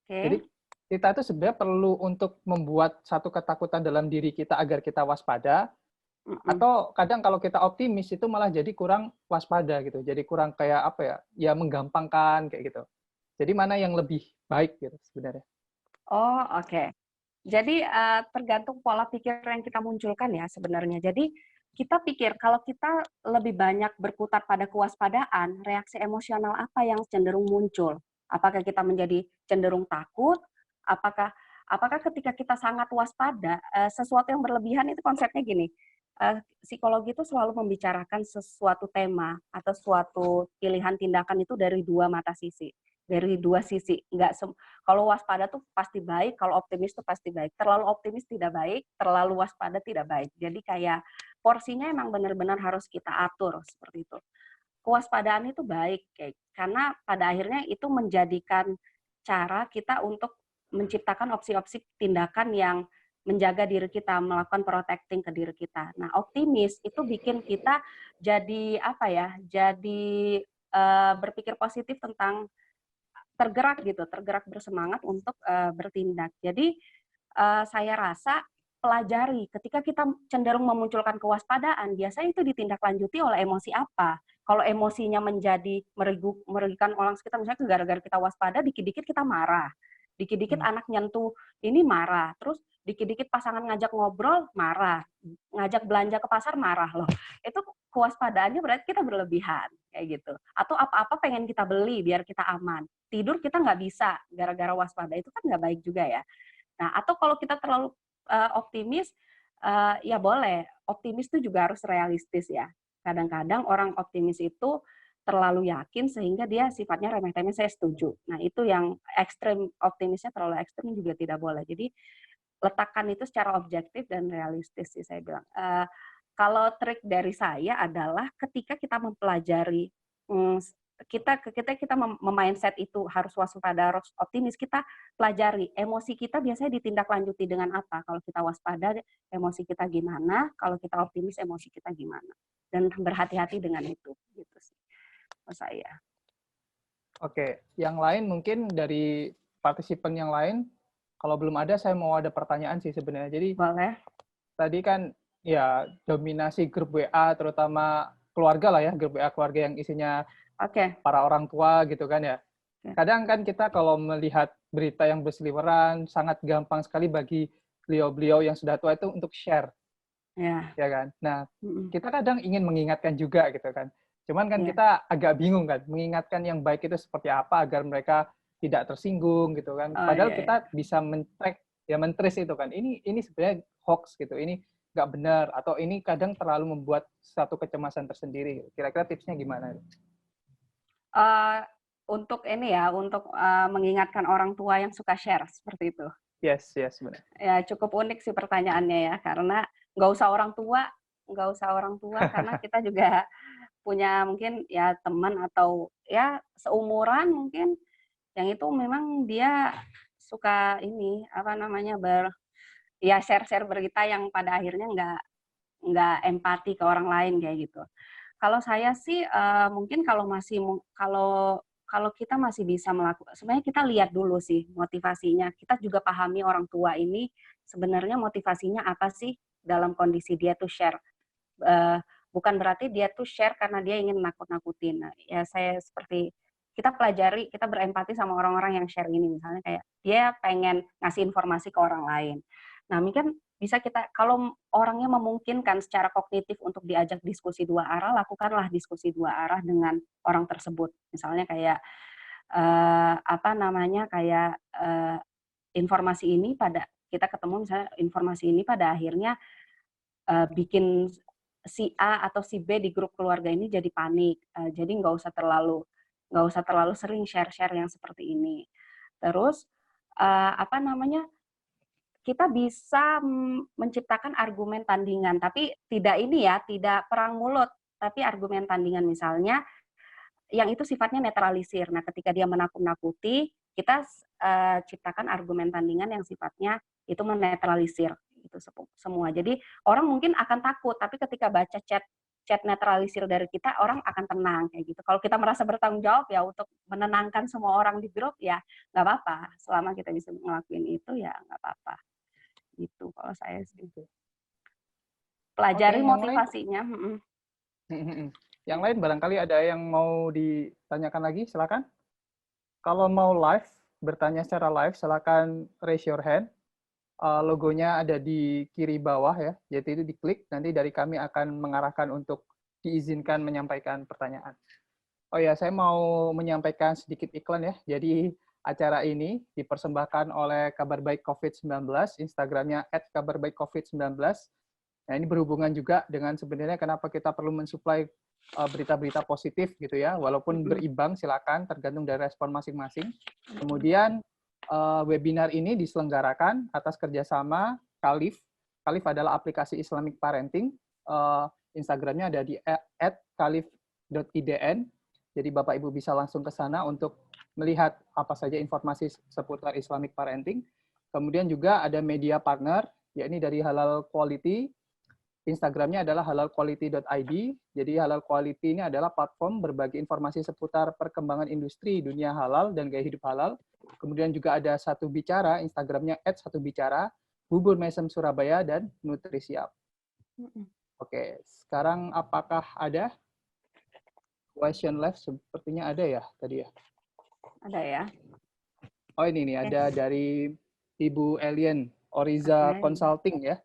Jadi kita itu sebenarnya perlu untuk membuat satu ketakutan dalam diri kita agar kita waspada, atau kadang kalau kita optimis itu malah jadi kurang waspada gitu. Jadi kurang kayak apa ya? Ya menggampangkan kayak gitu. Jadi mana yang lebih baik gitu sebenarnya? Oh, oke. Jadi tergantung pola pikir yang kita munculkan ya sebenarnya. Jadi kita pikir kalau kita lebih banyak berkutat pada kewaspadaan, reaksi emosional apa yang cenderung muncul? Apakah kita menjadi cenderung takut? Apakah apakah ketika kita sangat waspada, sesuatu yang berlebihan itu konsepnya gini, psikologi itu selalu membicarakan sesuatu tema atau suatu pilihan tindakan itu dari dua mata sisi, dari dua sisi. Kalau waspada tuh pasti baik, kalau optimis tuh pasti baik. Terlalu optimis tidak baik, terlalu waspada tidak baik. Jadi kayak porsinya emang benar-benar harus kita atur seperti itu. Kewaspadaan itu baik, karena pada akhirnya itu menjadikan cara kita untuk menciptakan opsi-opsi tindakan yang menjaga diri kita, melakukan protecting ke diri kita. Nah, optimis itu bikin kita jadi apa ya? Jadi berpikir positif tentang tergerak gitu, tergerak bersemangat untuk bertindak. Jadi saya rasa pelajari ketika kita cenderung memunculkan kewaspadaan, biasanya itu ditindaklanjuti oleh emosi apa. Kalau emosinya menjadi merugikan orang sekitar, misalnya gara-gara kita waspada, dikit-dikit kita marah, dikit-dikit anak nyentuh ini marah, terus dikit-dikit pasangan ngajak ngobrol marah, ngajak belanja ke pasar marah loh. Itu kewaspadaannya berarti kita berlebihan kayak gitu. Atau apa-apa pengen kita beli biar kita aman. Tidur kita nggak bisa gara-gara waspada, itu kan nggak baik juga ya. Nah, atau kalau kita terlalu optimis, ya boleh. Optimis itu juga harus realistis ya. Kadang-kadang orang optimis itu terlalu yakin sehingga dia sifatnya remeh-temeh, saya setuju. Nah, itu yang ekstrem, optimisnya terlalu ekstrem juga tidak boleh. Jadi, letakkan itu secara objektif dan realistis sih saya bilang. Kalau trik dari saya adalah ketika kita mempelajari, kita mindset itu harus waspada, harus optimis, kita pelajari emosi kita biasanya ditindaklanjuti dengan apa. Kalau kita waspada, emosi kita gimana, kalau kita optimis, emosi kita gimana. Dan berhati-hati dengan itu, gitu sih saya. Oke, yang lain mungkin dari partisipan yang lain, kalau belum ada saya mau ada pertanyaan sih sebenarnya. Jadi boleh. Tadi kan ya dominasi grup WA terutama keluarga lah ya, grup WA keluarga yang isinya para orang tua gitu kan ya. Kadang kan kita kalau melihat berita yang berseliweran sangat gampang sekali bagi beliau-beliau yang sudah tua itu untuk share. Ya kan? Nah, kita kadang ingin mengingatkan juga gitu kan. Cuman kan kita agak bingung kan, mengingatkan yang baik itu seperti apa agar mereka tidak tersinggung gitu kan. Padahal kita bisa men-trace itu kan. Ini sebenarnya hoax gitu. Ini nggak benar atau ini kadang terlalu membuat satu kecemasan tersendiri. Kira-kira tipsnya gimana? Untuk ini ya, untuk mengingatkan orang tua yang suka share seperti itu. Yes, benar. Ya cukup unik sih pertanyaannya ya, karena nggak usah orang tua karena kita juga punya mungkin ya teman atau ya seumuran mungkin yang itu memang dia suka ini apa namanya share berita yang pada akhirnya nggak empati ke orang lain kayak gitu. Kalau saya sih mungkin kalau kita masih bisa melakukan, sebenarnya kita lihat dulu sih motivasinya. Kita juga pahami orang tua ini sebenarnya motivasinya apa sih dalam kondisi dia tuh share. Bukan berarti dia tuh share karena dia ingin nakut-nakutin. Nah, ya saya seperti kita pelajari, kita berempati sama orang-orang yang share ini. Misalnya kayak dia pengen ngasih informasi ke orang lain. Nah, mungkin bisa kita, kalau orangnya memungkinkan secara kognitif untuk diajak diskusi dua arah, lakukanlah diskusi dua arah dengan orang tersebut. Misalnya kayak informasi ini kita ketemu misalnya informasi ini pada akhirnya bikin si A atau si B di grup keluarga ini jadi panik. Jadi nggak usah terlalu sering share-share yang seperti ini. Terus kita bisa menciptakan argumen tandingan, tapi tidak ini ya, tidak perang mulut, tapi argumen tandingan misalnya yang itu sifatnya netralisir. Nah, ketika dia menakut-nakuti, kita ciptakan argumen tandingan yang sifatnya itu menetralisir itu semua. Jadi orang mungkin akan takut, tapi ketika baca chat netralisir dari kita, orang akan tenang kayak gitu. Kalau kita merasa bertanggung jawab ya untuk menenangkan semua orang di grup ya nggak apa-apa. Selama kita bisa ngelakuin itu ya nggak apa-apa. Gitu kalau saya sih. Pelajari motivasinya. Yang lain barangkali ada yang mau ditanyakan lagi, silakan. Kalau mau live, bertanya secara live, silakan raise your hand. Logonya ada di kiri bawah ya, yaitu itu diklik, nanti dari kami akan mengarahkan untuk diizinkan menyampaikan pertanyaan. Oh ya, saya mau menyampaikan sedikit iklan ya. Jadi acara ini dipersembahkan oleh Kabar Baik COVID-19, Instagramnya @kabarbaikcovid19. Nah, ini berhubungan juga dengan sebenarnya kenapa kita perlu mensuplai berita-berita positif gitu ya, walaupun berimbang silakan, tergantung dari respon masing-masing. Kemudian webinar ini diselenggarakan atas kerjasama Khalif. Khalif adalah aplikasi Islamic Parenting. Instagramnya ada di @khalif.idn. Jadi Bapak Ibu bisa langsung ke sana untuk melihat apa saja informasi seputar Islamic Parenting. Kemudian juga ada media partner, yakni dari Halal Quality. Instagramnya adalah halalquality.id. Jadi Halal Quality ini adalah platform berbagi informasi seputar perkembangan industri dunia halal dan gaya hidup halal. Kemudian juga ada Satu Bicara, Instagramnya @satubicara, Bubur Mesem Surabaya, dan Nutrisiap. Oke, sekarang apakah ada question left? Sepertinya ada ya tadi ya. Ada ya. Oh ini nih, ada dari Ibu Alien, Oriza Consulting ya.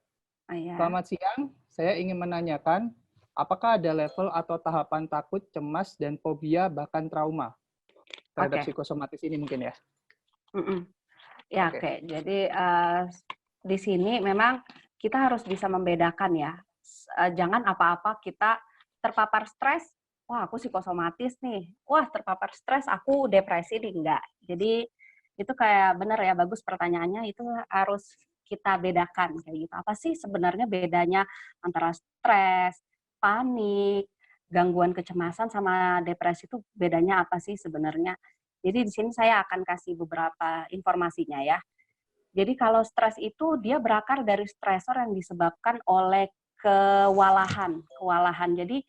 Oh, ya. Selamat siang, saya ingin menanyakan, apakah ada level atau tahapan takut, cemas, dan fobia, bahkan trauma terhadap psikosomatis ini mungkin ya? Ya, oke. Jadi di sini memang kita harus bisa membedakan ya. Jangan apa-apa kita terpapar stres, wah aku psikosomatis nih. Wah terpapar stres, aku depresi nih. Enggak. Jadi itu kayak benar ya, bagus pertanyaannya, itu harus kita bedakan kayak gitu. Apa sih sebenarnya bedanya antara stres, panik, gangguan kecemasan sama depresi itu bedanya apa sih sebenarnya? Jadi di sini saya akan kasih beberapa informasinya ya. Jadi kalau stres itu dia berakar dari stresor yang disebabkan oleh kewalahan. Jadi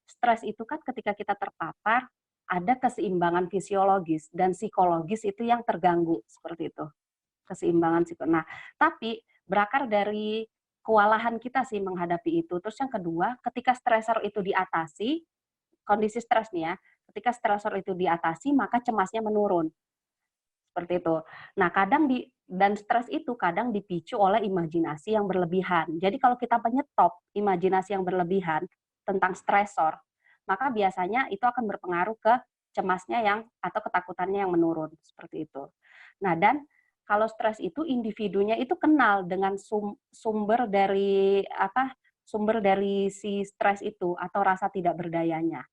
stres itu kan ketika kita terpapar ada keseimbangan fisiologis dan psikologis itu yang terganggu seperti itu. Keseimbangan psikologis. Nah, tapi berakar dari kewalahan kita sih menghadapi itu. Terus yang kedua, ketika stresor itu diatasi, kondisi stres nih ya, ketika stresor itu diatasi, maka cemasnya menurun. Seperti itu. Nah, dan stres itu kadang dipicu oleh imajinasi yang berlebihan. Jadi kalau kita menyetop imajinasi yang berlebihan tentang stresor, maka biasanya itu akan berpengaruh ke cemasnya atau ketakutannya yang menurun. Seperti itu. Nah, dan kalau stres itu individunya itu kenal dengan sumber dari si stres itu atau rasa tidak berdayanya.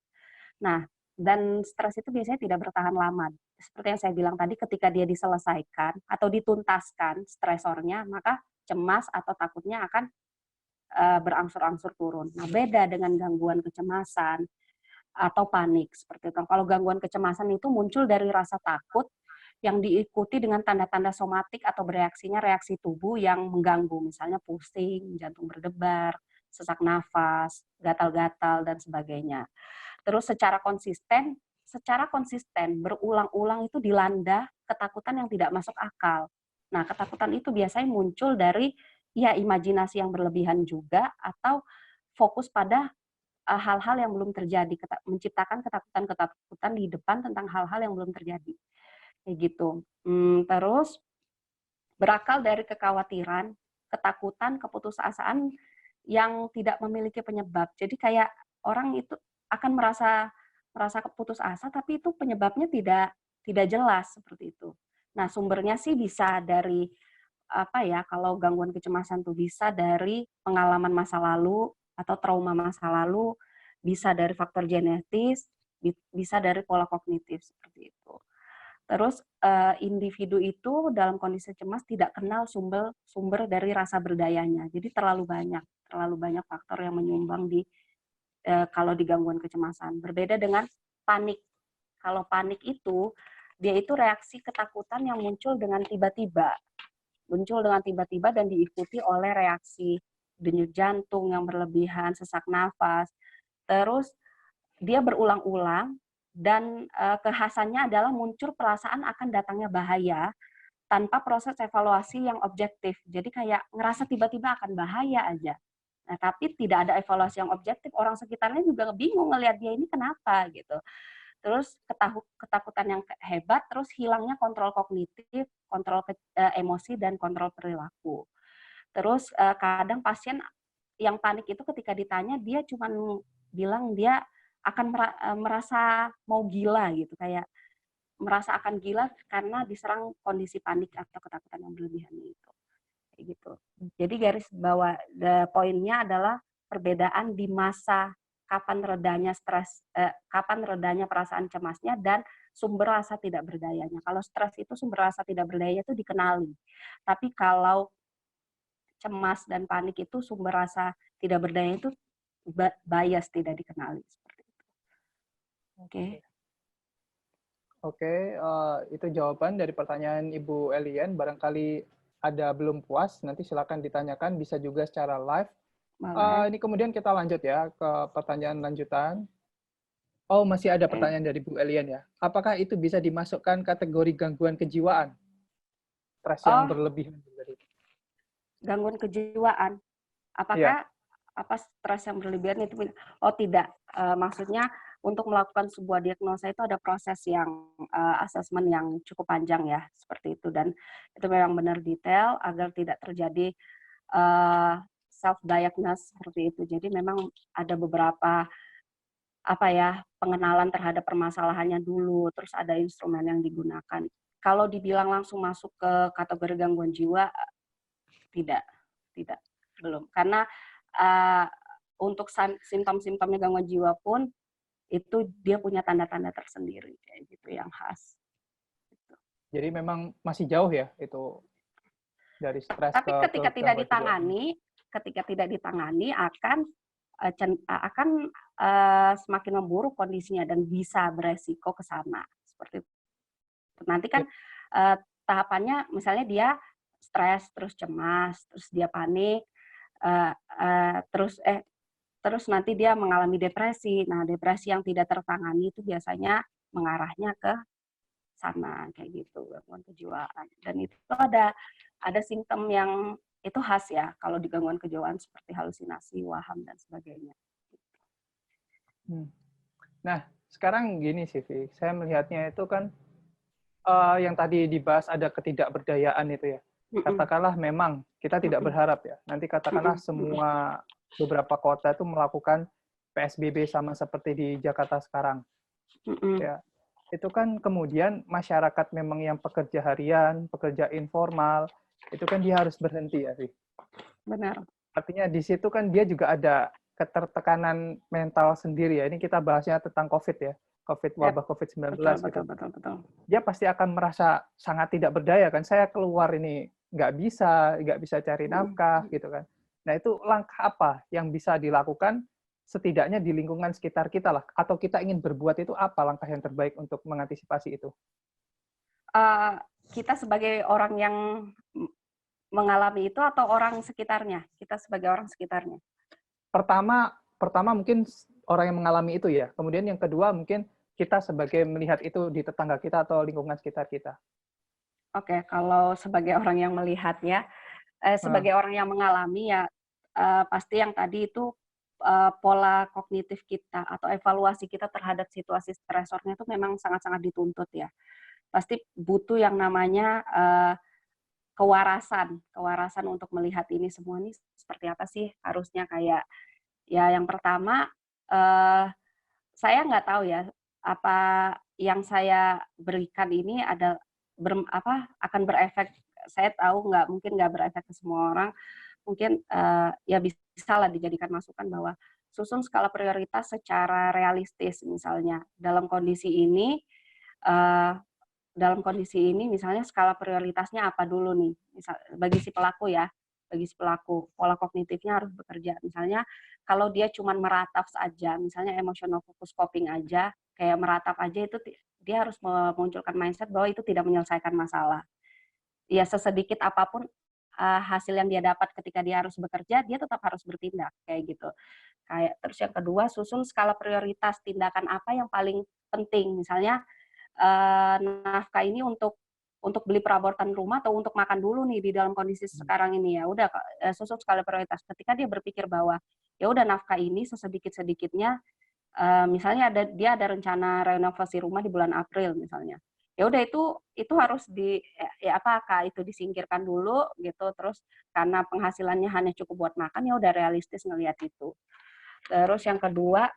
Nah, dan stres itu biasanya tidak bertahan lama. Seperti yang saya bilang tadi, ketika dia diselesaikan atau dituntaskan stresornya, maka cemas atau takutnya akan berangsur-angsur turun. Nah, beda dengan gangguan kecemasan atau panik seperti itu. Kalau gangguan kecemasan itu muncul dari rasa takut yang diikuti dengan tanda-tanda somatik atau bereaksinya reaksi tubuh yang mengganggu, misalnya pusing, jantung berdebar, sesak nafas, gatal-gatal, dan sebagainya. Terus secara konsisten berulang-ulang itu dilanda ketakutan yang tidak masuk akal. Nah, ketakutan itu biasanya muncul dari imajinasi yang berlebihan juga atau fokus pada hal-hal yang belum terjadi, menciptakan ketakutan-ketakutan di depan tentang hal-hal yang belum terjadi. Kayak gitu. Terus berakal dari kekhawatiran, ketakutan, keputusasaan yang tidak memiliki penyebab. Jadi kayak orang itu akan merasa putus asa, tapi itu penyebabnya tidak jelas seperti itu. Nah, sumbernya sih bisa dari kalau gangguan kecemasan itu bisa dari pengalaman masa lalu atau trauma masa lalu, bisa dari faktor genetis, bisa dari pola kognitif seperti itu. Terus individu itu dalam kondisi cemas tidak kenal sumber dari rasa berdayanya. Jadi terlalu banyak faktor yang menyumbang di kalau di gangguan kecemasan. Berbeda dengan panik. Kalau panik itu dia itu reaksi ketakutan yang muncul dengan tiba-tiba. Muncul dengan tiba-tiba dan diikuti oleh reaksi denyut jantung yang berlebihan, sesak nafas. Terus dia berulang-ulang dan kekhasannya adalah muncul perasaan akan datangnya bahaya tanpa proses evaluasi yang objektif. Jadi kayak ngerasa tiba-tiba akan bahaya aja. Nah, tapi tidak ada evaluasi yang objektif, orang sekitarnya juga bingung ngelihat dia ini kenapa gitu. Terus ketakutan yang hebat, terus hilangnya kontrol kognitif, kontrol emosi dan kontrol perilaku. Terus kadang pasien yang panik itu ketika ditanya dia cuma bilang dia akan merasa mau gila gitu, kayak merasa akan gila karena diserang kondisi panik atau ketakutan yang berlebihan itu. Kayak gitu. Jadi garis bawah poinnya adalah perbedaan di masa kapan redanya stres, kapan redanya perasaan cemasnya dan sumber rasa tidak berdayanya. Kalau stres itu sumber rasa tidak berdaya itu dikenali. Tapi kalau cemas dan panik itu sumber rasa tidak berdaya itu bias tidak dikenali. Oke. Oke, itu jawaban dari pertanyaan Ibu Elian. Barangkali ada belum puas, nanti silakan ditanyakan, bisa juga secara live. Ini kemudian kita lanjut ya ke pertanyaan lanjutan. Oh, masih ada pertanyaan dari Bu Elian ya. Apakah itu bisa dimasukkan kategori gangguan kejiwaan? Stres yang berlebihan. Gangguan kejiwaan. Apakah apa stres yang berlebihan itu? Oh tidak, maksudnya untuk melakukan sebuah diagnosa itu ada proses yang asesmen yang cukup panjang ya, seperti itu, dan itu memang benar detail agar tidak terjadi self diagnose seperti itu. Jadi memang ada beberapa pengenalan terhadap permasalahannya dulu, terus ada instrumen yang digunakan. Kalau dibilang langsung masuk ke kategori gangguan jiwa, tidak, belum, karena untuk simptom-simptomnya gangguan jiwa pun itu dia punya tanda-tanda tersendiri kayak gitu yang khas. Gitu. Jadi memang masih jauh ya itu dari stres. Tapi ketika tidak ditangani akan semakin memburuk kondisinya dan bisa beresiko ke sana seperti itu. Nanti kan tahapannya misalnya dia stres, terus cemas, terus dia panik, terus nanti dia mengalami depresi. Nah, depresi yang tidak tertangani itu biasanya mengarahnya ke sana kayak gitu, gangguan kejiwaan. Dan itu ada simptom yang itu khas ya kalau di gangguan kejiwaan seperti halusinasi, waham dan sebagainya. Nah, sekarang gini sih, Vi. Saya melihatnya itu kan yang tadi dibahas ada ketidakberdayaan itu ya. Katakanlah memang kita tidak berharap ya. Nanti katakanlah semua beberapa kota itu melakukan PSBB sama seperti di Jakarta sekarang. Ya, itu kan kemudian masyarakat memang yang pekerja harian, pekerja informal, itu kan dia harus berhenti ya, Vi. Benar. Artinya di situ kan dia juga ada ketertekanan mental sendiri ya. Ini kita bahasnya tentang COVID ya. Wabah COVID-19. Betul. Dia pasti akan merasa sangat tidak berdaya kan. Saya keluar ini nggak bisa cari nafkah gitu kan. Nah, itu langkah apa yang bisa dilakukan setidaknya di lingkungan sekitar kita lah, atau kita ingin berbuat itu apa langkah yang terbaik untuk mengantisipasi itu? Kita sebagai orang yang mengalami itu atau orang sekitarnya? Kita sebagai orang sekitarnya. Pertama mungkin orang yang mengalami itu ya. Kemudian yang kedua mungkin kita sebagai melihat itu di tetangga kita atau lingkungan sekitar kita. Oke, kalau sebagai orang yang melihat ya, sebagai orang yang mengalami ya, pasti yang tadi itu pola kognitif kita atau evaluasi kita terhadap situasi stresornya itu memang sangat-sangat dituntut ya. Pasti butuh yang namanya kewarasan untuk melihat ini semua ini seperti apa sih harusnya, kayak ya yang pertama saya nggak tahu ya apa yang saya berikan ini akan berefek. Saya tahu mungkin nggak berefek ke semua orang, mungkin ya bisa lah dijadikan masukan bahwa susun skala prioritas secara realistis. Misalnya dalam kondisi ini dalam kondisi ini misalnya skala prioritasnya apa dulu nih, misal bagi si pelaku ya, bagi si pelaku pola kognitifnya harus bekerja. Misalnya kalau dia cuma meratap saja, misalnya emotional focus coping aja, kayak meratap aja itu dia harus memunculkan mindset bahwa itu tidak menyelesaikan masalah. Ya sesedikit apapun hasil yang dia dapat ketika dia harus bekerja, dia tetap harus bertindak kayak gitu. Kayak terus yang kedua, susun skala prioritas tindakan apa yang paling penting. Misalnya nafkah ini untuk beli perabotan rumah atau untuk makan dulu nih di dalam kondisi sekarang ini, ya udah susun skala prioritas. Ketika dia berpikir bahwa ya udah nafkah ini sesedikit-sedikitnya, misalnya dia ada rencana renovasi rumah di bulan April misalnya. Ya udah itu harus apakah itu disingkirkan dulu gitu, terus karena penghasilannya hanya cukup buat makan, ya udah realistis ngelihat itu. Terus yang kedua,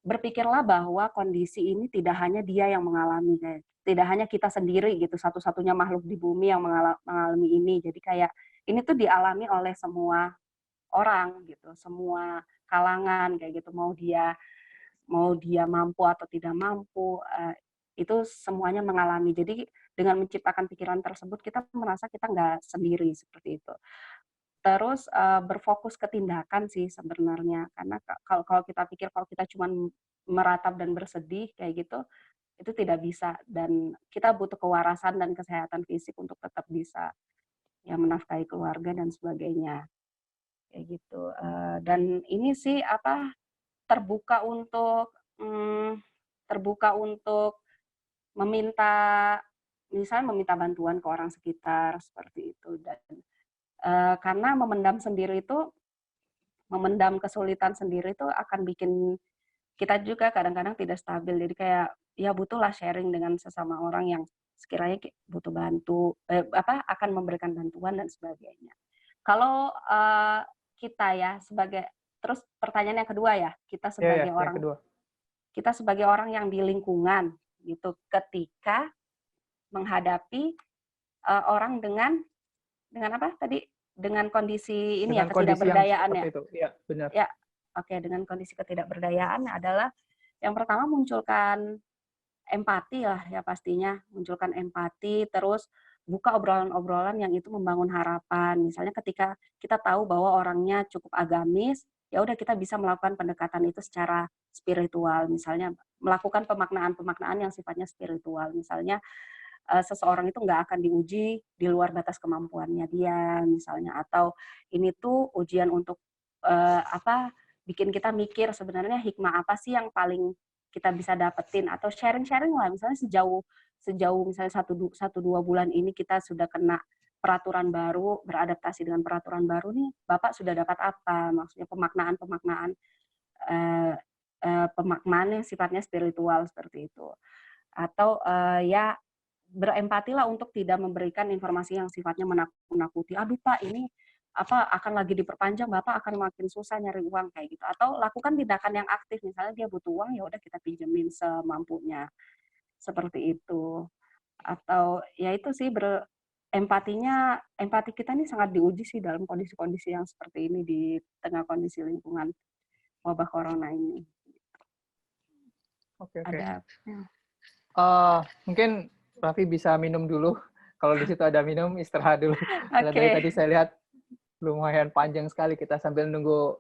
berpikirlah bahwa kondisi ini tidak hanya dia yang mengalami, tidak hanya kita sendiri gitu, satu-satunya makhluk di bumi yang mengalami ini. Jadi kayak ini tuh dialami oleh semua orang gitu, semua kalangan kayak gitu, mau dia mampu atau tidak mampu, itu semuanya mengalami. Jadi dengan menciptakan pikiran tersebut kita merasa kita nggak sendiri seperti itu. Terus berfokus ke tindakan sih sebenarnya, karena kalau kita pikir kalau kita cuma meratap dan bersedih kayak gitu, itu tidak bisa, dan kita butuh kewarasan dan kesehatan fisik untuk tetap bisa ya menafkahi keluarga dan sebagainya kayak gitu. Dan ini sih terbuka untuk meminta, misalnya meminta bantuan ke orang sekitar seperti itu. Dan karena memendam kesulitan sendiri itu akan bikin kita juga kadang-kadang tidak stabil. Jadi kayak ya butuhlah sharing dengan sesama orang yang sekiranya butuh akan memberikan bantuan dan sebagainya. Kalau kita ya terus pertanyaan yang kedua ya, kita sebagai orang yang di lingkungan gitu, ketika menghadapi orang dengan apa tadi, dengan kondisi ini dengan ya, ketidakberdayaan ya. Iya, benar. Ya, oke, dengan kondisi ketidakberdayaan adalah yang pertama munculkan empati lah ya pastinya, munculkan empati, terus buka obrolan-obrolan yang itu membangun harapan. Misalnya ketika kita tahu bahwa orangnya cukup agamis, ya udah kita bisa melakukan pendekatan itu secara spiritual. Misalnya melakukan pemaknaan-pemaknaan yang sifatnya spiritual. Misalnya seseorang itu nggak akan diuji di luar batas kemampuannya dia, misalnya, atau ini tuh ujian untuk bikin kita mikir sebenarnya hikmah apa sih yang paling kita bisa dapetin, atau sharing-sharing lah, misalnya sejauh misalnya 1-2 bulan ini kita sudah kena peraturan baru, beradaptasi dengan peraturan baru nih, Bapak sudah dapat apa? Maksudnya pemaknaan yang sifatnya spiritual seperti itu. Atau ya berempatilah untuk tidak memberikan informasi yang sifatnya menakuti. Aduh Pak, ini akan lagi diperpanjang, Bapak akan makin susah nyari uang kayak gitu. Atau lakukan tindakan yang aktif, misalnya dia butuh uang, ya udah kita pinjemin semampunya. Seperti itu. Atau ya itu sih empati kita ini sangat diuji sih dalam kondisi-kondisi yang seperti ini di tengah kondisi lingkungan wabah corona ini. Oke. Ada mungkin Raffi bisa minum dulu. Kalau di situ ada minum, istirahat dulu. Karena dari tadi saya lihat lumayan panjang sekali kita sambil nunggu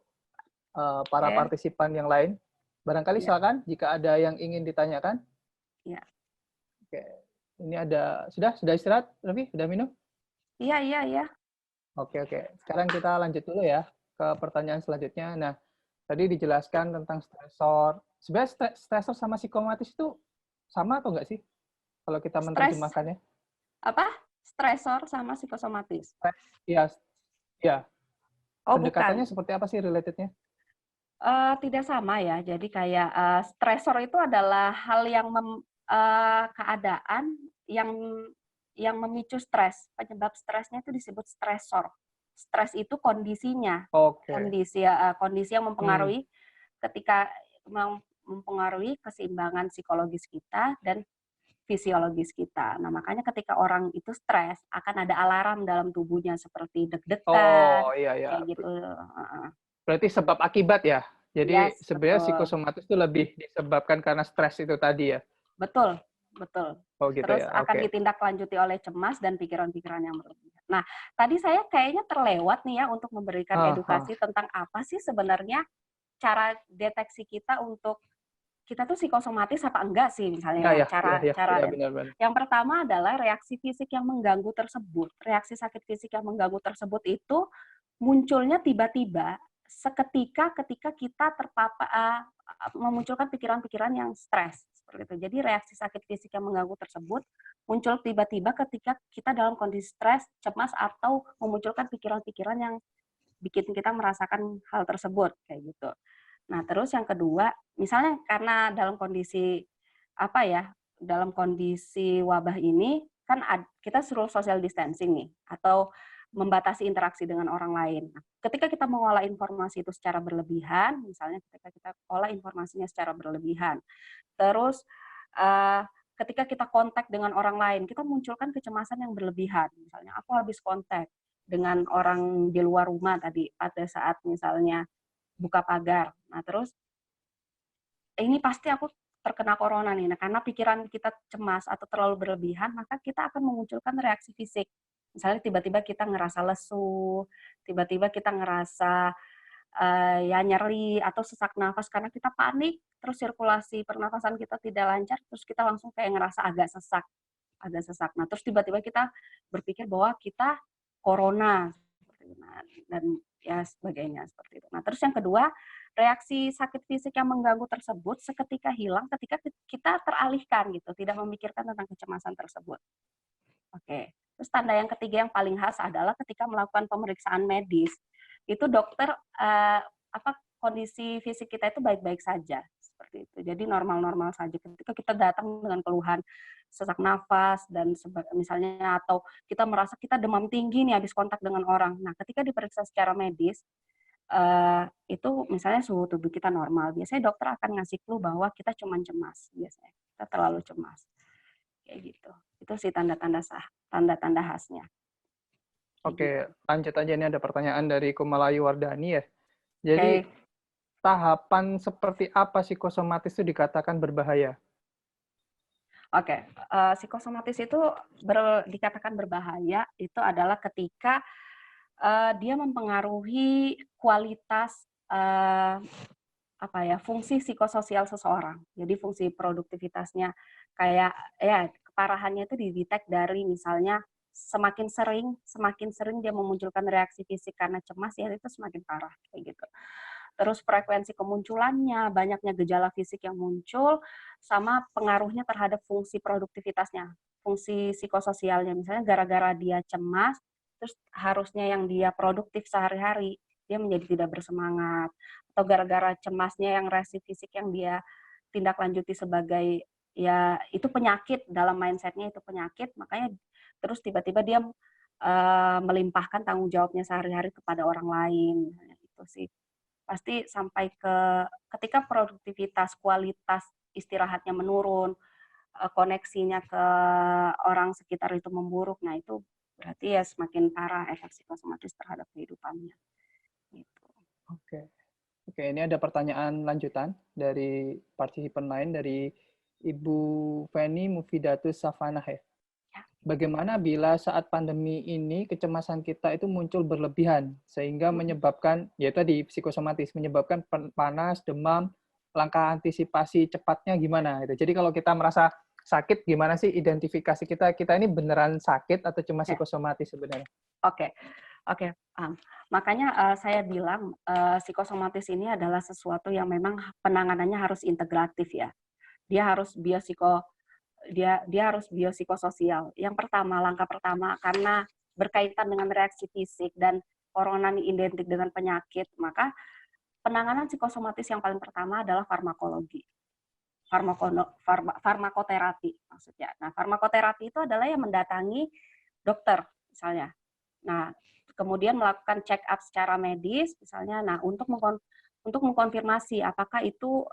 para partisipan yang lain. Barangkali silakan jika ada yang ingin ditanyakan. Ya. Oke. Ini ada sudah istirahat, Raffi? Sudah minum? Iya. Oke. Sekarang kita lanjut dulu ya ke pertanyaan selanjutnya. Nah, tadi dijelaskan tentang stresor. Sebenarnya stresor sama psikomatis itu sama atau enggak sih? Kalau kita menerjemahkannya. Apa? Stresor sama psikosomatis? Iya. Oh, pendekatannya bukan. seperti apa sih relatednya? Tidak sama ya. Jadi kayak stresor itu adalah hal yang keadaan yang memicu stres. Penyebab stresnya itu disebut stresor. Stres itu kondisinya. Kondisi yang mempengaruhi mempengaruhi keseimbangan psikologis kita dan fisiologis kita. Nah, makanya ketika orang itu stres, akan ada alarm dalam tubuhnya seperti deg-degan, kayak gitu. Berarti sebab akibat ya? Jadi Yes, sebenarnya betul. psikosomatis itu lebih disebabkan karena stres itu tadi ya? Betul. betul. Oh gitu Terus ya, akan oke. ditindaklanjuti oleh cemas dan pikiran-pikiran yang berlebihan. Nah, tadi saya kayaknya terlewat nih ya untuk memberikan Aha. edukasi tentang apa sih sebenarnya cara deteksi kita untuk kita tuh psikosomatis apa enggak sih misalnya Ya ya ya ya cara ya cara ya benar-benar. yang pertama adalah reaksi fisik yang mengganggu tersebut. Reaksi sakit fisik yang mengganggu tersebut itu munculnya tiba-tiba seketika ketika kita memunculkan pikiran-pikiran yang stres seperti itu. Jadi reaksi sakit fisik yang mengganggu tersebut muncul tiba-tiba ketika kita dalam kondisi stres, cemas atau memunculkan pikiran-pikiran yang bikin kita merasakan hal tersebut kayak gitu. Nah, terus yang kedua, misalnya karena dalam kondisi apa ya, dalam kondisi wabah ini kan kita suruh social distancing nih atau membatasi interaksi dengan orang lain. Nah, ketika kita mengolah informasi itu secara berlebihan, misalnya ketika kita olah informasinya secara berlebihan, terus ketika kita kontak dengan orang lain, kita munculkan kecemasan yang berlebihan. Misalnya aku habis kontak dengan orang di luar rumah tadi pada saat misalnya buka pagar. Nah, terus ini pasti aku terkena corona nih. Nah, karena pikiran kita cemas atau terlalu berlebihan, maka kita akan memunculkan reaksi fisik. Misalnya tiba-tiba kita ngerasa lesu, tiba-tiba kita ngerasa ya nyeri atau sesak nafas karena kita panik, terus sirkulasi pernafasan kita tidak lancar, terus kita langsung kayak ngerasa agak sesak, agak sesak. Nah, terus tiba-tiba kita berpikir bahwa kita corona, nah, dan ya sebagainya seperti itu. Nah, terus yang kedua, reaksi sakit fisik yang mengganggu tersebut seketika hilang ketika kita teralihkan gitu, tidak memikirkan tentang kecemasan tersebut. Oke. Terus tanda yang ketiga yang paling khas adalah ketika melakukan pemeriksaan medis, itu dokter kondisi fisik kita itu baik-baik saja seperti itu. Jadi normal-normal saja. Ketika kita datang dengan keluhan sesak nafas dan misalnya atau kita merasa kita demam tinggi nih habis kontak dengan orang. Nah, ketika diperiksa secara medis itu misalnya suhu tubuh kita normal. Biasanya dokter akan ngasih clue bahwa kita cuma cemas biasanya. Kita terlalu cemas. Kayak gitu. Itu sih tanda-tanda khasnya. Kayak Oke, gitu. lanjut aja, ini ada pertanyaan dari Kumalayu Wardani ya. Jadi Oke. tahapan seperti apa psikosomatis itu dikatakan berbahaya? Oke, psikosomatis itu dikatakan berbahaya itu adalah ketika dia mempengaruhi kualitas fungsi psikososial seseorang. Jadi fungsi produktivitasnya kayak ya keparahannya itu didetek dari misalnya semakin sering dia memunculkan reaksi fisik karena cemas ya itu semakin parah kayak gitu. Terus frekuensi kemunculannya, banyaknya gejala fisik yang muncul, sama pengaruhnya terhadap fungsi produktivitasnya, fungsi psikososialnya. Misalnya gara-gara dia cemas, terus harusnya yang dia produktif sehari-hari, dia menjadi tidak bersemangat. Atau gara-gara cemasnya yang reaksi fisik yang dia tindak lanjuti sebagai ya itu penyakit, dalam mindset-nya itu penyakit, makanya terus tiba-tiba dia melimpahkan tanggung jawabnya sehari-hari kepada orang lain. Itu sih pasti sampai ketika produktivitas, kualitas istirahatnya menurun, koneksinya ke orang sekitar itu memburuk, nah itu berarti ya semakin parah efek psikosomatis terhadap kehidupannya. Gitu. Oke. Oke, ini ada pertanyaan lanjutan dari partisipan lain, dari Ibu Feni Mufidatus Safanah ya. Bagaimana bila saat pandemi ini kecemasan kita itu muncul berlebihan sehingga menyebabkan ya tadi psikosomatis, menyebabkan panas, demam, langkah antisipasi cepatnya gimana gitu. Jadi kalau kita merasa sakit gimana sih identifikasi kita ini beneran sakit atau cuma psikosomatis sebenarnya? Oke. Makanya saya bilang psikosomatis ini adalah sesuatu yang memang penanganannya harus integratif ya. Dia harus biopsikososial. Yang pertama, langkah pertama karena berkaitan dengan reaksi fisik dan corona ini identik dengan penyakit, maka penanganan psikosomatis yang paling pertama adalah farmakologi. Farmakoterapi maksudnya. Nah, farmakoterapi itu adalah yang mendatangi dokter misalnya. Nah, kemudian melakukan check up secara medis misalnya. Nah, untuk mengkonfirmasi apakah itu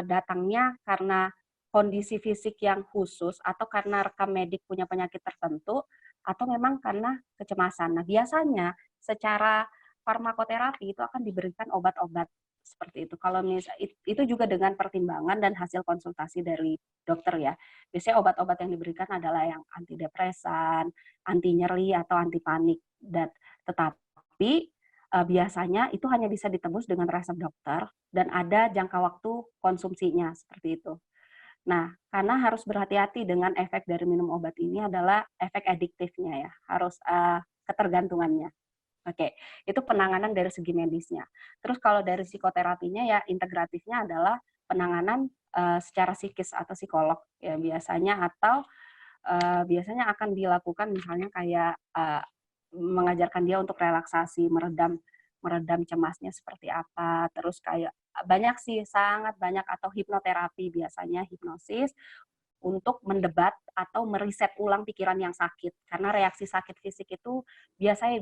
datangnya karena kondisi fisik yang khusus atau karena rekam medik punya penyakit tertentu atau memang karena kecemasan. Nah, biasanya secara farmakoterapi itu akan diberikan obat-obat seperti itu. Kalau itu juga dengan pertimbangan dan hasil konsultasi dari dokter ya. Biasanya obat-obat yang diberikan adalah yang antidepresan, anti nyeri atau anti panik. Tetapi biasanya itu hanya bisa ditebus dengan resep dokter dan ada jangka waktu konsumsinya seperti itu. Nah, karena harus berhati-hati dengan efek dari minum obat ini adalah efek adiktifnya ya, harus ketergantungannya. Oke, itu penanganan dari segi medisnya. Terus kalau dari psikoterapinya ya integratifnya adalah penanganan secara psikis atau psikolog ya biasanya, atau biasanya akan dilakukan misalnya kayak mengajarkan dia untuk relaksasi, meredam cemasnya seperti apa, terus kayak banyak sih, sangat banyak, atau hipnoterapi biasanya, hipnosis untuk mendebat atau meriset ulang pikiran yang sakit. Karena reaksi sakit fisik itu biasanya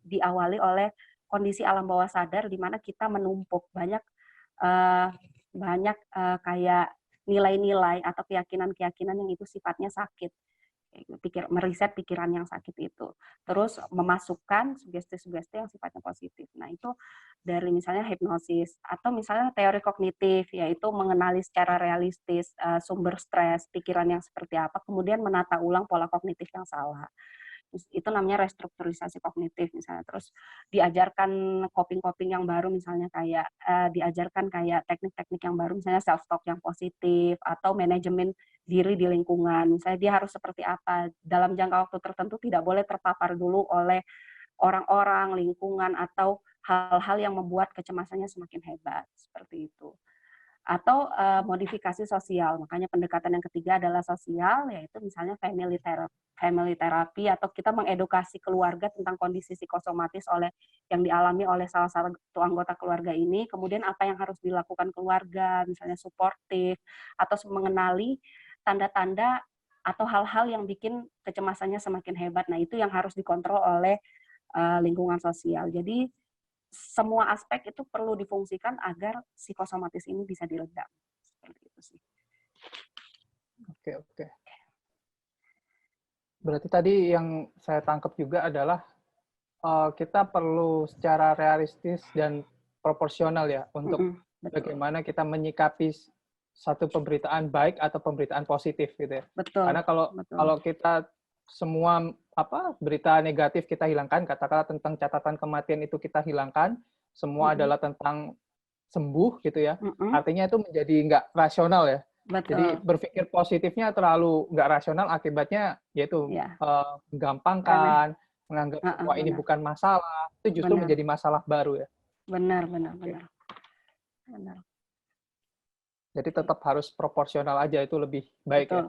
diawali oleh kondisi alam bawah sadar di mana kita menumpuk banyak kayak nilai-nilai atau keyakinan-keyakinan yang itu sifatnya sakit. Meriset pikiran yang sakit itu, terus memasukkan sugesti-sugesti yang sifatnya positif. Nah, itu dari misalnya hipnosis, atau misalnya teori kognitif, yaitu mengenali secara realistis sumber stres, pikiran yang seperti apa, kemudian menata ulang pola kognitif yang salah. Itu namanya restrukturisasi kognitif misalnya. Terus diajarkan coping-coping yang baru, misalnya kayak diajarkan kayak teknik-teknik yang baru, misalnya self talk yang positif atau manajemen diri di lingkungan. Misalnya dia harus seperti apa dalam jangka waktu tertentu, tidak boleh terpapar dulu oleh orang-orang, lingkungan, atau hal-hal yang membuat kecemasannya semakin hebat seperti itu. Atau modifikasi sosial. Makanya pendekatan yang ketiga adalah sosial, yaitu misalnya family therapy, atau kita mengedukasi keluarga tentang kondisi psikosomatis yang dialami oleh salah satu anggota keluarga ini, kemudian apa yang harus dilakukan keluarga, misalnya suportif, atau mengenali tanda-tanda atau hal-hal yang bikin kecemasannya semakin hebat. Nah, itu yang harus dikontrol oleh lingkungan sosial. Jadi semua aspek itu perlu difungsikan agar psikosomatis ini bisa diredam. Seperti itu sih. Oke. Berarti tadi yang saya tangkap juga adalah kita perlu secara realistis dan proporsional ya untuk bagaimana kita menyikapi satu pemberitaan baik atau pemberitaan positif gitu ya. Betul. Karena kalau kita semua berita negatif kita hilangkan, katakanlah tentang catatan kematian itu kita hilangkan, semua adalah tentang sembuh gitu ya. Artinya itu menjadi nggak rasional ya. Betul. Jadi berpikir positifnya terlalu nggak rasional, akibatnya yaitu menggampangkan, menganggap bahwa ini bukan masalah, itu justru menjadi masalah baru ya. Benar. Jadi tetap harus proporsional aja, itu lebih baik ya.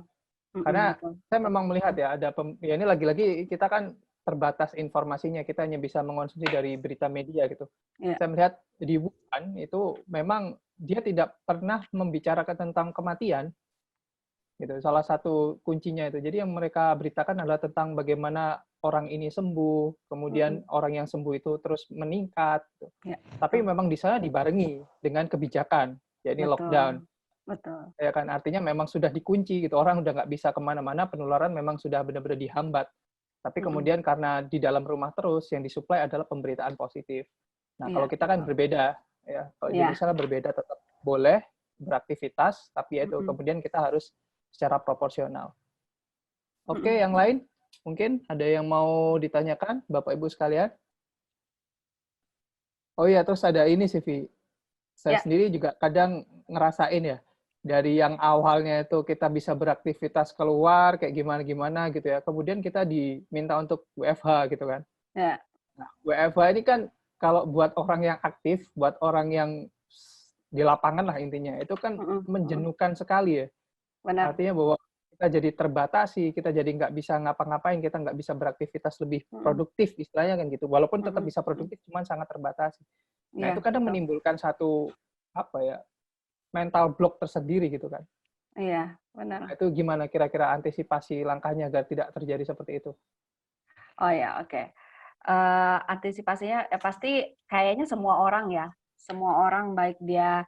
Karena saya memang melihat ya, ya ini lagi-lagi kita kan terbatas informasinya, kita hanya bisa mengonsumsi dari berita media gitu. Yeah. Saya melihat di Wuhan itu memang dia tidak pernah membicarakan tentang kematian, gitu. Salah satu kuncinya itu. Jadi yang mereka beritakan adalah tentang bagaimana orang ini sembuh, kemudian orang yang sembuh itu terus meningkat. Gitu. Yeah. Tapi memang di sana dibarengi dengan kebijakan, yakni lockdown. Betul. Ya kan, artinya memang sudah dikunci gitu, orang udah nggak bisa kemana-mana, penularan memang sudah benar-benar dihambat. Tapi kemudian karena di dalam rumah terus, yang disuplai adalah pemberitaan positif. Nah, kalau kita kan berbeda, ya. Kalau Indonesia kan berbeda, tetap boleh beraktivitas, tapi itu kemudian kita harus secara proporsional. Oke, yang lain mungkin ada yang mau ditanyakan, Bapak Ibu sekalian? Oh iya, terus ada ini sih, Vi. Saya sendiri juga kadang ngerasain ya, dari yang awalnya itu kita bisa beraktivitas keluar kayak gimana-gimana gitu ya. Kemudian kita diminta untuk WFH gitu kan. Ya. Nah, WFH ini kan kalau buat orang yang aktif, buat orang yang di lapangan lah intinya, itu kan menjenuhkan sekali ya. Benar. Artinya bahwa kita jadi terbatasi, kita jadi nggak bisa ngapa-ngapain, kita nggak bisa beraktivitas lebih produktif istilahnya kan gitu. Walaupun tetap bisa produktif, cuman sangat terbatasi. Nah, itu kadang menimbulkan satu mental block tersendiri gitu kan. Iya, benar. Itu gimana kira-kira antisipasi langkahnya agar tidak terjadi seperti itu? Oh ya, oke. Antisipasinya pasti kayaknya semua orang baik dia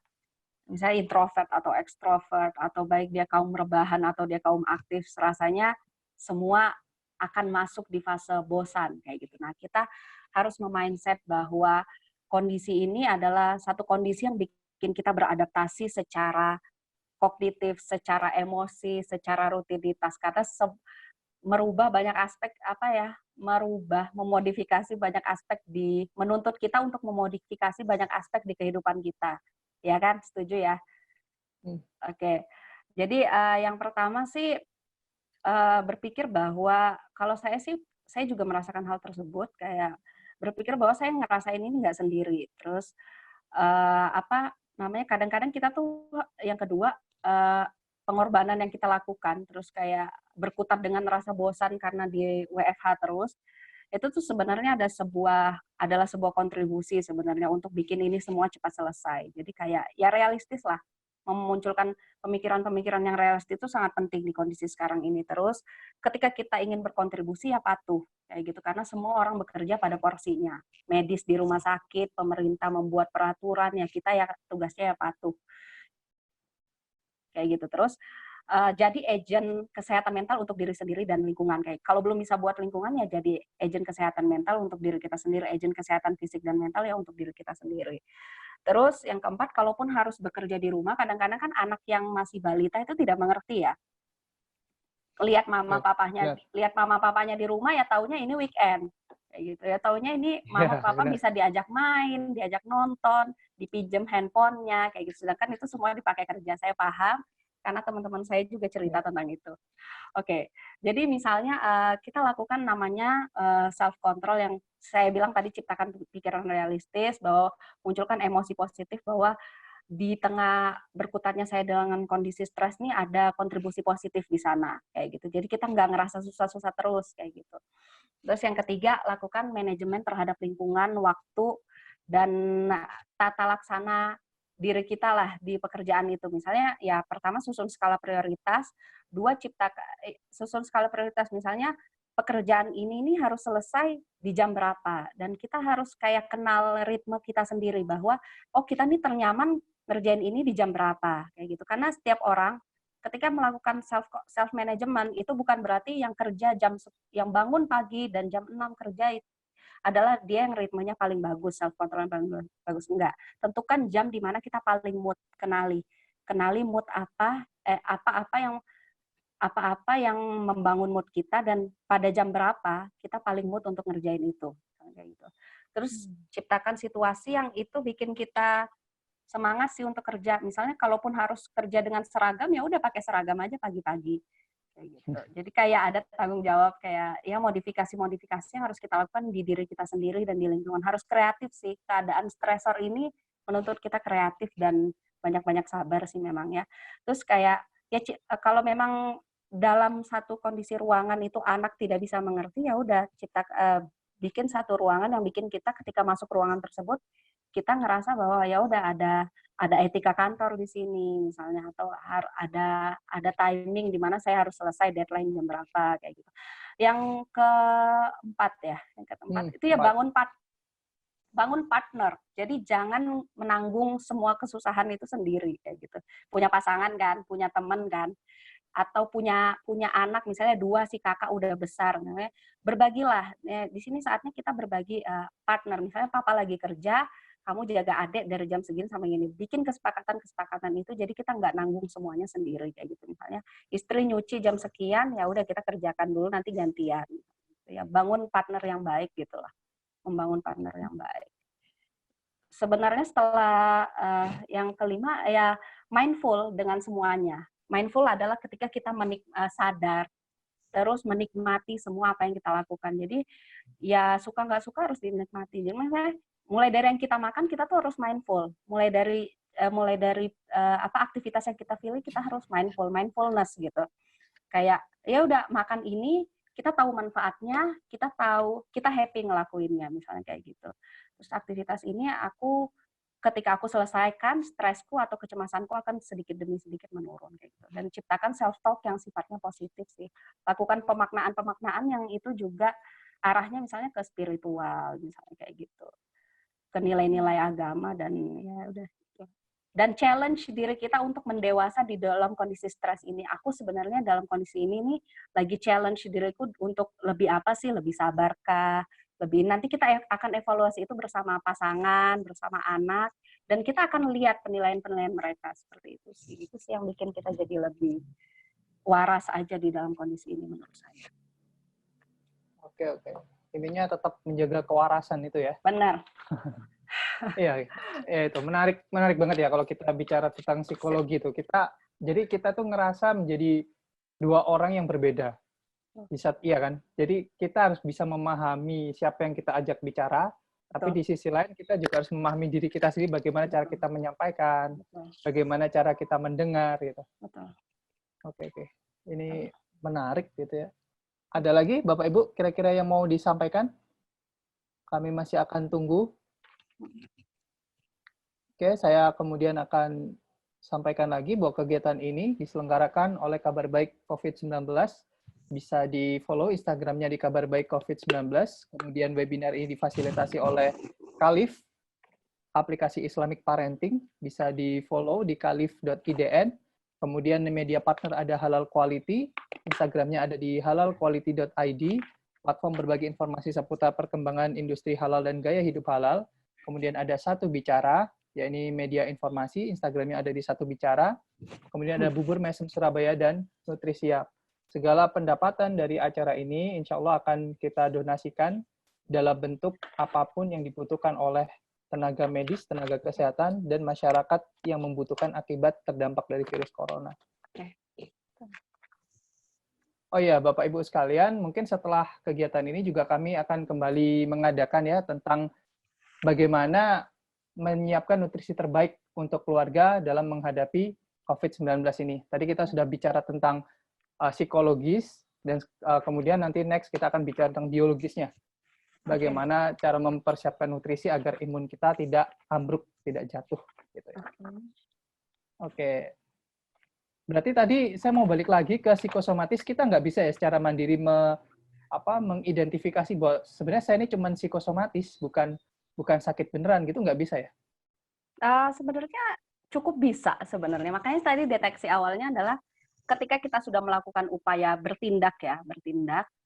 misalnya introvert atau ekstrovert, atau baik dia kaum rebahan atau dia kaum aktif, rasanya semua akan masuk di fase bosan kayak gitu. Nah, kita harus memindset bahwa kondisi ini adalah satu kondisi yang bikin kita beradaptasi secara kognitif, secara emosi, secara rutinitas. Karena merubah banyak aspek memodifikasi banyak aspek menuntut kita untuk memodifikasi banyak aspek di kehidupan kita. Ya kan? Setuju ya? Oke. Jadi yang pertama sih berpikir bahwa kalau saya juga merasakan hal tersebut, kayak berpikir bahwa saya ngerasain ini nggak sendiri. Terus kadang-kadang kita tuh yang kedua pengorbanan yang kita lakukan, terus kayak berkutat dengan rasa bosan karena di WFH terus, itu tuh sebenarnya adalah sebuah kontribusi sebenarnya untuk bikin ini semua cepat selesai. Jadi kayak ya realistis lah, memunculkan pemikiran-pemikiran yang realistis itu sangat penting di kondisi sekarang ini. Terus ketika kita ingin berkontribusi ya patuh kayak gitu, karena semua orang bekerja pada porsinya. Medis di rumah sakit, pemerintah membuat peraturan, ya kita ya tugasnya ya patuh kayak gitu. Terus jadi agen kesehatan mental untuk diri sendiri dan lingkungan. Kayak kalau belum bisa buat lingkungan ya jadi agen kesehatan mental untuk diri kita sendiri, agen kesehatan fisik dan mental ya untuk diri kita sendiri. Terus yang keempat, kalaupun harus bekerja di rumah, kadang-kadang kan anak yang masih balita itu tidak mengerti ya. Lihat mama papanya di rumah ya taunya ini weekend. Kayak gitu ya, taunya ini mama papa bisa diajak main, diajak nonton, dipinjem handphonenya kayak gitu. Sedangkan itu semua dipakai kerja. Saya paham karena teman-teman saya juga cerita tentang itu. Oke, jadi misalnya kita lakukan namanya self control yang saya bilang tadi, ciptakan pikiran realistis, bahwa munculkan emosi positif, bahwa di tengah berkutatnya saya dengan kondisi stres nih ada kontribusi positif di sana kayak gitu. Jadi kita nggak ngerasa susah-susah terus kayak gitu. Terus yang ketiga, lakukan manajemen terhadap lingkungan, waktu, dan tata laksana diri kita lah di pekerjaan itu. Misalnya ya pertama susun skala prioritas, dua susun skala prioritas, misalnya pekerjaan ini harus selesai di jam berapa, dan kita harus kayak kenal ritme kita sendiri bahwa oh kita nih ternyaman ngerjain ini di jam berapa kayak gitu. Karena setiap orang ketika melakukan self management itu bukan berarti yang yang bangun pagi dan jam 6 kerja adalah dia yang ritmenya paling bagus, self control paling bagus. Enggak. Tentukan jam di mana kita paling mood, kenali mood apa yang membangun mood kita, dan pada jam berapa kita paling mood untuk ngerjain itu. Kayak gitu. Terus ciptakan situasi yang itu bikin kita semangat sih untuk kerja. Misalnya kalaupun harus kerja dengan seragam, ya udah pakai seragam aja pagi-pagi. Kayak gitu. Jadi kayak ada tanggung jawab, kayak ya modifikasi-modifikasi yang harus kita lakukan di diri kita sendiri dan di lingkungan. Harus kreatif sih. Keadaan stresor ini menuntut kita kreatif dan banyak-banyak sabar sih memang ya. Terus kayak ya kalau memang dalam satu kondisi ruangan itu anak tidak bisa mengerti, ya udah bikin satu ruangan yang bikin kita ketika masuk ruangan tersebut kita ngerasa bahwa ya udah ada etika kantor di sini misalnya, atau ada timing di mana saya harus selesai deadline jam berapa kayak gitu. Yang keempat itu ya bangun partner. Jadi jangan menanggung semua kesusahan itu sendiri kayak gitu. Punya pasangan kan, punya teman kan, atau punya anak misalnya 2, si kakak udah besar, namanya berbagilah. Di sini saatnya kita berbagi partner. Misalnya papa lagi kerja, kamu jaga adik dari jam segini sampai ini. Bikin kesepakatan itu, jadi kita nggak nanggung semuanya sendiri kayak gitu. Misalnya istri nyuci jam sekian, ya udah kita kerjakan dulu, nanti gantian. Ya bangun partner yang baik gitulah, membangun partner yang baik. Sebenarnya setelah yang kelima ya mindful dengan semuanya. Mindful adalah ketika kita sadar, terus menikmati semua apa yang kita lakukan. Jadi ya suka nggak suka harus dinikmati. Jadi misalnya mulai dari yang kita makan, kita tuh harus mindful. Mulai dari aktivitas yang kita pilih, kita harus mindfulness gitu. Kayak ya udah makan ini, kita tahu manfaatnya, kita happy ngelakuinnya misalnya kayak gitu. Terus aktivitas ini ketika aku selesaikan, stresku atau kecemasanku akan sedikit demi sedikit menurun kayak gitu. Dan ciptakan self talk yang sifatnya positif sih. Lakukan pemaknaan yang itu juga arahnya misalnya ke spiritual misalnya kayak gitu. Ke nilai-nilai agama, dan ya udah. Dan challenge diri kita untuk mendewasa di dalam kondisi stres ini. Aku sebenarnya dalam kondisi ini nih lagi challenge diriku untuk lebih apa sih, lebih sabarkah, lebih. Nanti kita akan evaluasi itu bersama pasangan, bersama anak, dan kita akan lihat penilaian-penilaian mereka seperti itu sih. Itu sih yang bikin kita jadi lebih waras aja di dalam kondisi ini menurut saya. Oke. Intinya tetap menjaga kewarasan itu ya. Benar. Iya, itu menarik banget ya kalau kita bicara tentang psikologi itu. Kita tuh ngerasa menjadi dua orang yang berbeda. Bisa iya kan? Jadi kita harus bisa memahami siapa yang kita ajak bicara, tapi di sisi lain kita juga harus memahami diri kita sendiri, bagaimana cara kita menyampaikan, bagaimana cara kita mendengar gitu. Betul. Oke. Ini menarik gitu ya. Ada lagi Bapak Ibu kira-kira yang mau disampaikan? Kami masih akan tunggu. Oke, saya kemudian akan sampaikan lagi bahwa kegiatan ini diselenggarakan oleh Kabar Baik COVID-19. Bisa di-follow Instagramnya di Kabar Baik COVID-19. Kemudian webinar ini difasilitasi oleh Khalif, aplikasi Islamic Parenting. Bisa di-follow di khalif.idn. Kemudian media partner ada Halal Quality. Instagramnya ada di halalquality.id. Platform berbagi informasi seputar perkembangan industri halal dan gaya hidup halal. Kemudian ada Satu Bicara, yakni media informasi, Instagramnya ada di Satu Bicara. Kemudian ada Bubur Mesem Surabaya dan Nutrisiap. Segala pendapatan dari acara ini, insya Allah akan kita donasikan dalam bentuk apapun yang dibutuhkan oleh tenaga medis, tenaga kesehatan, dan masyarakat yang membutuhkan akibat terdampak dari virus corona. Oh iya, Bapak Ibu sekalian, mungkin setelah kegiatan ini juga kami akan kembali mengadakan ya tentang bagaimana menyiapkan nutrisi terbaik untuk keluarga dalam menghadapi COVID-19 ini. Tadi kita sudah bicara tentang psikologis, dan kemudian nanti next kita akan bicara tentang biologisnya. Bagaimana cara mempersiapkan nutrisi agar imun kita tidak ambruk, tidak jatuh. Gitu ya. Oke. Berarti tadi saya mau balik lagi ke psikosomatis, kita nggak bisa ya secara mandiri mengidentifikasi bahwa sebenarnya saya ini cuma psikosomatis, bukan sakit beneran gitu, nggak bisa ya? Sebenarnya cukup bisa sebenarnya. Makanya tadi deteksi awalnya adalah ketika kita sudah melakukan upaya bertindak,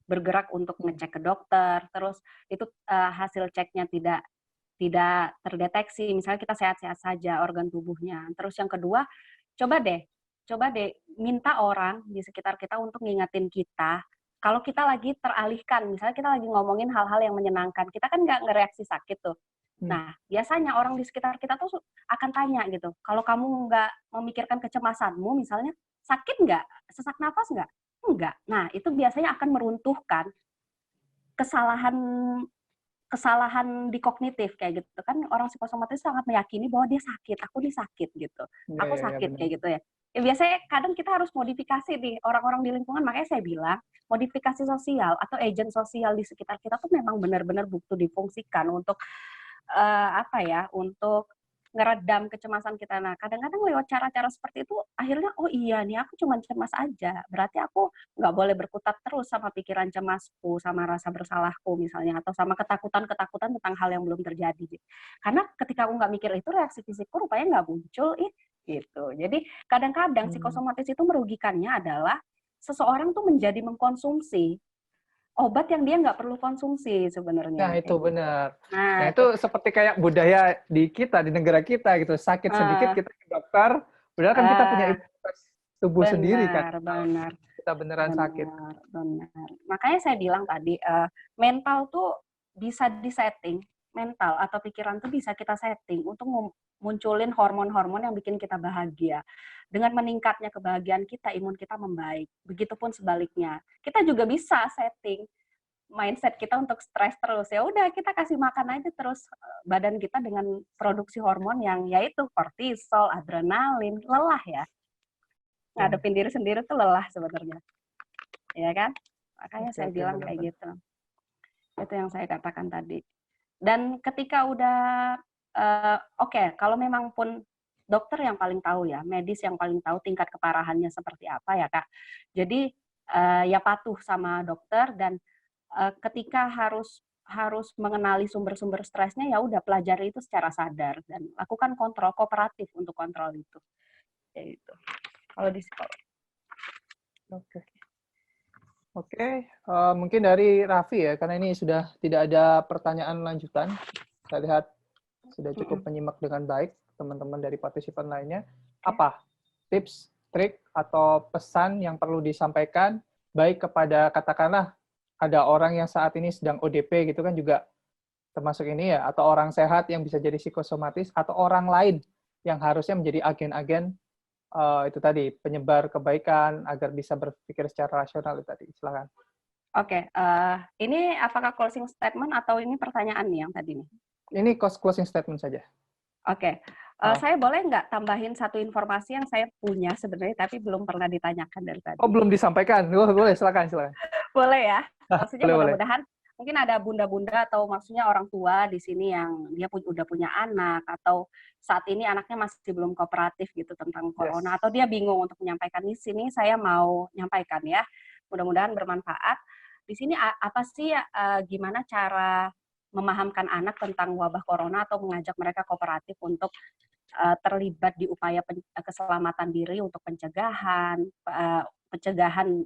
bergerak untuk ngecek ke dokter, terus itu hasil ceknya tidak terdeteksi, misalnya kita sehat-sehat saja organ tubuhnya. Terus yang kedua, coba deh minta orang di sekitar kita untuk ngingetin kita kalau kita lagi teralihkan, misalnya kita lagi ngomongin hal-hal yang menyenangkan, kita kan nggak ngereaksi sakit tuh. Nah, biasanya orang di sekitar kita tuh akan tanya gitu, kalau kamu nggak memikirkan kecemasanmu, misalnya, sakit nggak? Sesak nafas nggak? Enggak. Nah, itu biasanya akan meruntuhkan kesalahan di kognitif kayak gitu kan. Orang psikosomatis sangat meyakini bahwa dia sakit, aku nih sakit gitu, aku sakit kayak gitu ya. Biasanya kadang kita harus modifikasi nih orang-orang di lingkungan, makanya saya bilang modifikasi sosial atau agent sosial di sekitar kita tuh memang benar-benar butuh difungsikan untuk untuk ngeredam kecemasan kita. Nah, kadang-kadang lewat cara-cara seperti itu, akhirnya, oh iya nih, aku cuma cemas aja. Berarti aku nggak boleh berkutat terus sama pikiran cemasku, sama rasa bersalahku misalnya, atau sama ketakutan-ketakutan tentang hal yang belum terjadi. Karena ketika aku nggak mikir itu, reaksi fisikku rupanya nggak muncul, gitu. Jadi, kadang-kadang psikosomatis itu merugikannya adalah seseorang tuh menjadi mengkonsumsi obat yang dia nggak perlu konsumsi sebenarnya. Nah, itu benar. Nah, itu seperti kayak budaya di kita, di negara kita gitu. Sakit sedikit kita ke dokter, padahal kan kita punya imunitas tubuh sendiri kan. Benar. Kita beneran sakit. Benar. Makanya saya bilang tadi, mental tuh bisa disetting, mental atau pikiran tuh bisa kita setting untuk munculin hormon-hormon yang bikin kita bahagia. Dengan meningkatnya kebahagiaan kita, imun kita membaik. Begitupun sebaliknya. Kita juga bisa setting mindset kita untuk stres terus. Ya udah, kita kasih makan aja terus badan kita dengan produksi hormon yang yaitu kortisol, adrenalin, lelah ya. Ngadepin diri sendiri tuh lelah sebenarnya. Ya kan? Makanya saya bilang kayak gitu. Itu yang saya katakan tadi. Dan ketika udah kalau memang pun dokter yang paling tahu ya, medis yang paling tahu tingkat keparahannya seperti apa ya, Kak. Jadi ya patuh sama dokter, dan ketika harus mengenali sumber-sumber stresnya, ya udah pelajari itu secara sadar dan lakukan kontrol kooperatif untuk kontrol itu. Ya itu. Kalau di psikolog. Oke. Oke, mungkin dari Raffi ya, karena ini sudah tidak ada pertanyaan lanjutan. Saya lihat sudah cukup menyimak dengan baik teman-teman dari partisipan lainnya. Apa tips, trik, atau pesan yang perlu disampaikan, baik kepada katakanlah ada orang yang saat ini sedang ODP gitu kan juga termasuk ini ya, atau orang sehat yang bisa jadi psikosomatis, atau orang lain yang harusnya menjadi agen-agen itu tadi, penyebar kebaikan agar bisa berpikir secara rasional itu tadi. Silakan. Oke, ini apakah closing statement atau ini pertanyaan nih yang tadi nih? Ini closing statement saja. Oke, saya boleh nggak tambahin satu informasi yang saya punya sebenarnya tapi belum pernah ditanyakan dari tadi? Oh, belum disampaikan? Boleh, silakan. Boleh ya? Maksudnya boleh. Mudahan mungkin ada bunda-bunda atau maksudnya orang tua di sini yang dia udah punya anak atau saat ini anaknya masih belum kooperatif gitu tentang corona, atau dia bingung untuk menyampaikan. Di sini saya mau nyampaikan ya, mudah-mudahan bermanfaat. Di sini apa sih gimana cara memahamkan anak tentang wabah corona atau mengajak mereka kooperatif untuk terlibat di upaya keselamatan diri untuk pencegahan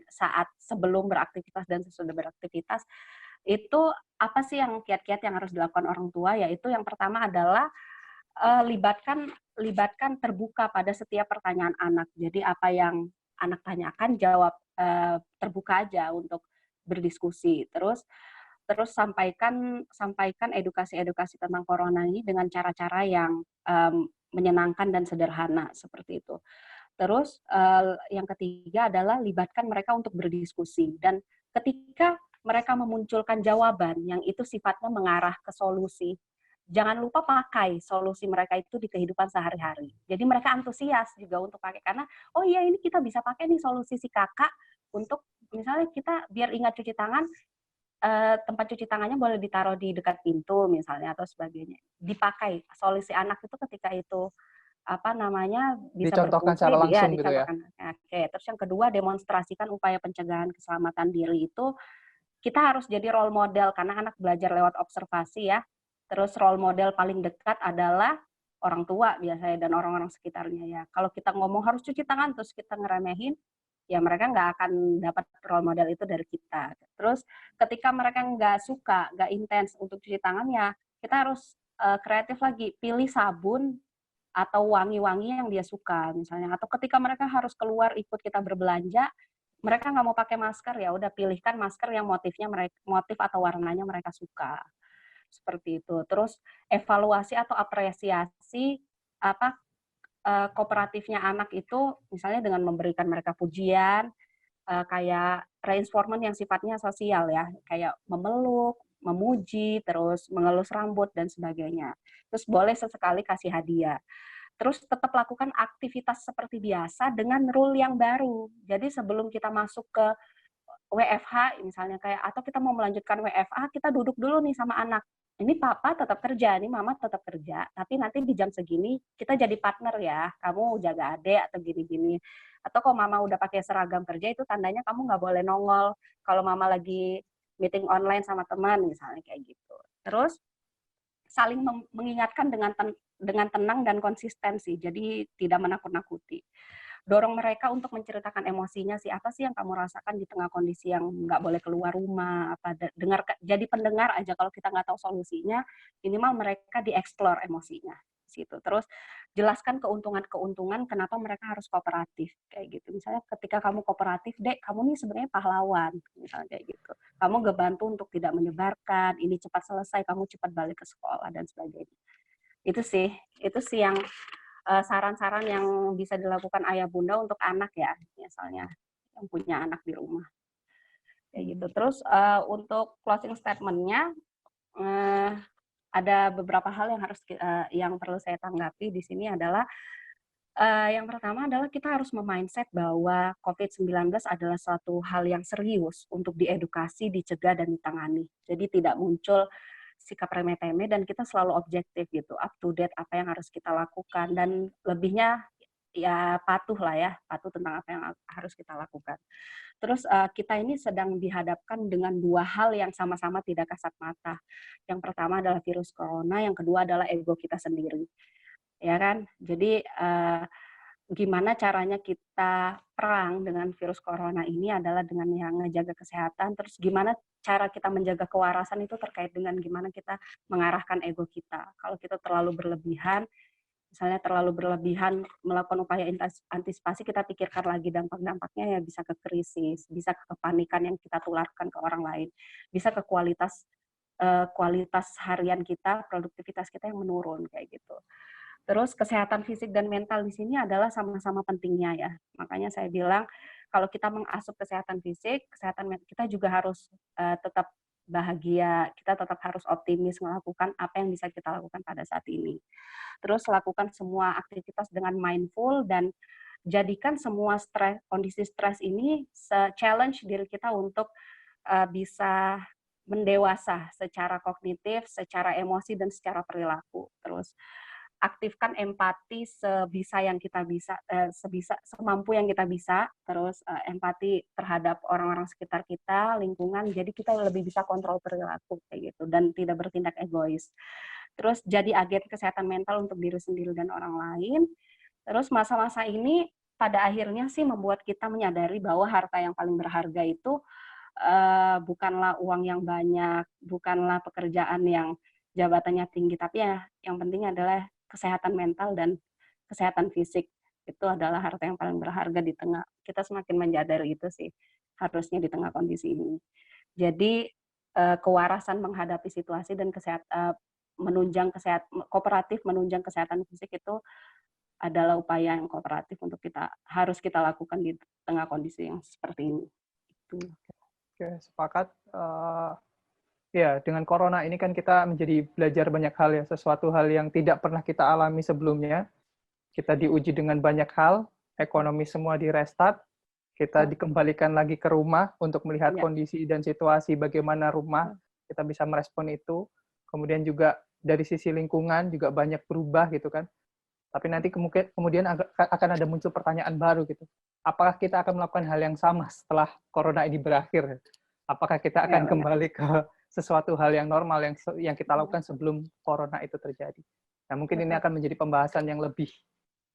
saat sebelum beraktivitas dan sesudah beraktivitas. Itu apa sih yang kiat-kiat yang harus dilakukan orang tua? Yaitu yang pertama adalah libatkan terbuka pada setiap pertanyaan anak. Jadi apa yang anak tanyakan jawab terbuka aja untuk berdiskusi. Terus sampaikan edukasi tentang corona ini dengan cara-cara yang menyenangkan dan sederhana seperti itu. Terus yang ketiga adalah libatkan mereka untuk berdiskusi, dan ketika mereka memunculkan jawaban yang itu sifatnya mengarah ke solusi, jangan lupa pakai solusi mereka itu di kehidupan sehari-hari. Jadi mereka antusias juga untuk pakai, karena oh iya ini kita bisa pakai nih solusi si kakak untuk misalnya kita biar ingat cuci tangan, tempat cuci tangannya boleh ditaruh di dekat pintu misalnya atau sebagainya. Dipakai solusi anak itu ketika itu bisa dicontohkan berfungsi, secara langsung ya, gitu ya. Oke. Terus yang kedua, demonstrasikan upaya pencegahan keselamatan diri itu kita harus jadi role model karena anak belajar lewat observasi ya. Terus role model paling dekat adalah orang tua biasanya dan orang-orang sekitarnya ya. Kalau kita ngomong harus cuci tangan terus kita ngeremehin, ya mereka nggak akan dapat role model itu dari kita. Terus ketika mereka nggak suka, nggak intens untuk cuci tangan ya, kita harus kreatif lagi, pilih sabun atau wangi-wangi yang dia suka misalnya. Atau ketika mereka harus keluar ikut kita berbelanja, mereka nggak mau pakai masker, ya udah pilihkan masker yang motif atau warnanya mereka suka. Seperti itu. Terus evaluasi atau apresiasi kooperatifnya anak itu misalnya dengan memberikan mereka pujian, kayak reinforcement yang sifatnya sosial ya, kayak memeluk, memuji, terus mengelus rambut dan sebagainya. Terus boleh sesekali kasih hadiah. Terus tetap lakukan aktivitas seperti biasa dengan rule yang baru. Jadi sebelum kita masuk ke WFH misalnya atau kita mau melanjutkan WFH, kita duduk dulu nih sama anak. Ini papa tetap kerja, ini mama tetap kerja, tapi nanti di jam segini kita jadi partner ya, kamu jaga adik atau gini-gini. Atau kalau mama udah pakai seragam kerja, itu tandanya kamu nggak boleh nongol kalau mama lagi meeting online sama teman, misalnya kayak gitu. Terus saling mengingatkan dengan tenang dan konsistensi, jadi tidak menakut-nakuti. Dorong mereka untuk menceritakan emosinya sih, apa sih yang kamu rasakan di tengah kondisi yang nggak boleh keluar rumah, jadi pendengar aja, kalau kita nggak tahu solusinya, minimal mereka dieksplor emosinya. Situ. Terus jelaskan keuntungan-keuntungan kenapa mereka harus kooperatif, kayak gitu. Misalnya ketika kamu kooperatif, Dek, kamu nih sebenarnya pahlawan, misalnya kayak gitu. Kamu ngebantu untuk tidak menyebarkan, ini cepat selesai, kamu cepat balik ke sekolah, dan sebagainya. Itu sih yang saran-saran yang bisa dilakukan ayah bunda untuk anak ya, misalnya yang punya anak di rumah. Kayak gitu. Terus untuk closing statement-nya, ada beberapa hal yang perlu saya tanggapi di sini adalah yang pertama adalah kita harus memindset bahwa COVID-19 adalah suatu hal yang serius untuk diedukasi, dicegah, dan ditangani. Jadi tidak muncul sikap remeh-temeh dan kita selalu objektif gitu, up to date apa yang harus kita lakukan, dan lebihnya ya patuh tentang apa yang harus kita lakukan. Terus kita ini sedang dihadapkan dengan dua hal yang sama-sama tidak kasat mata. Yang pertama adalah virus corona, yang kedua adalah ego kita sendiri. Ya kan? Jadi gimana caranya kita perang dengan virus corona ini adalah dengan yang ngejaga kesehatan, terus gimana cara kita menjaga kewarasan itu terkait dengan gimana kita mengarahkan ego kita. Kalau kita terlalu berlebihan, misalnya terlalu berlebihan melakukan upaya antisipasi, kita pikirkan lagi dampak-dampaknya, ya bisa ke krisis, bisa ke kepanikan yang kita tularkan ke orang lain, bisa ke kualitas harian kita, produktivitas kita yang menurun kayak gitu. Terus kesehatan fisik dan mental di sini adalah sama-sama pentingnya ya. Makanya saya bilang kalau kita mengasup kesehatan fisik, kesehatan mental kita juga harus tetap bahagia, kita tetap harus optimis melakukan apa yang bisa kita lakukan pada saat ini. Terus lakukan semua aktivitas dengan mindful dan jadikan semua kondisi stres ini challenge diri kita untuk bisa mendewasa secara kognitif, secara emosi, dan secara perilaku. Terus aktifkan empati sebisa yang kita bisa, semampu yang kita bisa. Terus empati terhadap orang-orang sekitar kita, lingkungan. Jadi kita lebih bisa kontrol perilaku kayak gitu dan tidak bertindak egois. Terus jadi agen kesehatan mental untuk diri sendiri dan orang lain. Terus masa-masa ini pada akhirnya sih membuat kita menyadari bahwa harta yang paling berharga itu bukanlah uang yang banyak, bukanlah pekerjaan yang jabatannya tinggi, tapi ya yang penting adalah kesehatan mental dan kesehatan fisik. Itu adalah harta yang paling berharga di tengah, kita semakin menyadari itu sih, harusnya di tengah kondisi ini. Jadi kewarasan menghadapi situasi dan kooperatif menunjang kesehatan fisik itu adalah upaya yang kooperatif untuk harus kita lakukan di tengah kondisi yang seperti ini. Itu. Oke, sepakat. Ya, dengan corona ini kan kita menjadi belajar banyak hal ya, sesuatu hal yang tidak pernah kita alami sebelumnya. Kita diuji dengan banyak hal, ekonomi semua di restart, kita dikembalikan lagi ke rumah untuk melihat kondisi dan situasi bagaimana rumah, kita bisa merespon itu. Kemudian juga dari sisi lingkungan juga banyak berubah gitu kan. Tapi nanti kemudian akan ada muncul pertanyaan baru gitu. Apakah kita akan melakukan hal yang sama setelah corona ini berakhir? Apakah kita akan kembali ke sesuatu hal yang normal yang kita lakukan sebelum corona itu terjadi? Nah, mungkin ini akan menjadi pembahasan yang lebih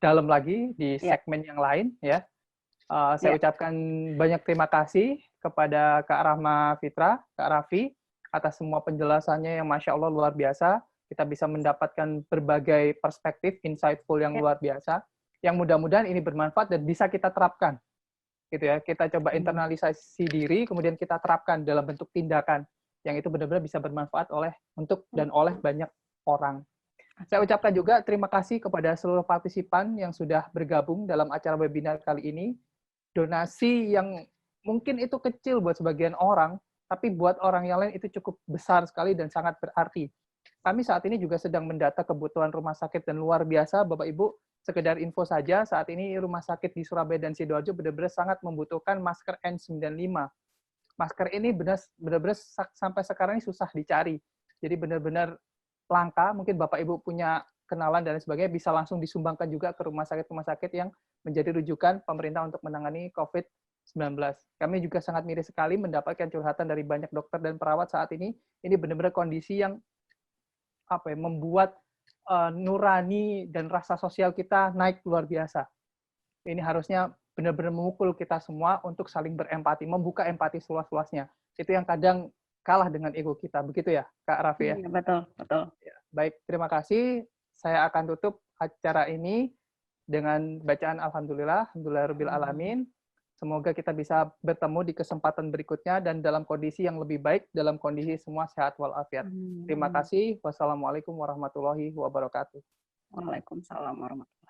dalam lagi di segmen yang lain ya. Saya ucapkan banyak terima kasih kepada Kak Rahma Fitra, Kak Raffi atas semua penjelasannya yang Masya Allah luar biasa. Kita bisa mendapatkan berbagai perspektif insightful yang luar biasa, yang mudah-mudahan ini bermanfaat dan bisa kita terapkan. Gitu ya. Kita coba internalisasi diri, kemudian kita terapkan dalam bentuk tindakan yang itu benar-benar bisa bermanfaat oleh banyak orang. Saya ucapkan juga terima kasih kepada seluruh partisipan yang sudah bergabung dalam acara webinar kali ini. Donasi yang mungkin itu kecil buat sebagian orang, tapi buat orang yang lain itu cukup besar sekali dan sangat berarti. Kami saat ini juga sedang mendata kebutuhan rumah sakit dan luar biasa, Bapak Ibu, sekedar info saja, saat ini rumah sakit di Surabaya dan Sidoarjo benar-benar sangat membutuhkan masker N95. Masker ini benar-benar sampai sekarang ini susah dicari. Jadi benar-benar langka, mungkin Bapak Ibu punya kenalan dan sebagainya, bisa langsung disumbangkan juga ke rumah sakit yang menjadi rujukan pemerintah untuk menangani COVID-19. Kami juga sangat miris sekali mendapatkan curhatan dari banyak dokter dan perawat saat ini. Ini benar-benar kondisi yang membuat nurani dan rasa sosial kita naik luar biasa. Ini harusnya benar-benar memukul kita semua untuk saling berempati, membuka empati seluas-luasnya. Itu yang kadang kalah dengan ego kita. Begitu ya, Kak Raffi ya? Betul, betul. Ya, baik, terima kasih. Saya akan tutup acara ini dengan bacaan Alhamdulillah, Alhamdulillahirabbil alamin. Semoga kita bisa bertemu di kesempatan berikutnya dan dalam kondisi yang lebih baik, dalam kondisi semua sehat walafiat. Terima kasih. Wassalamualaikum warahmatullahi wabarakatuh. Waalaikumsalam warahmatullahi wabarakatuh.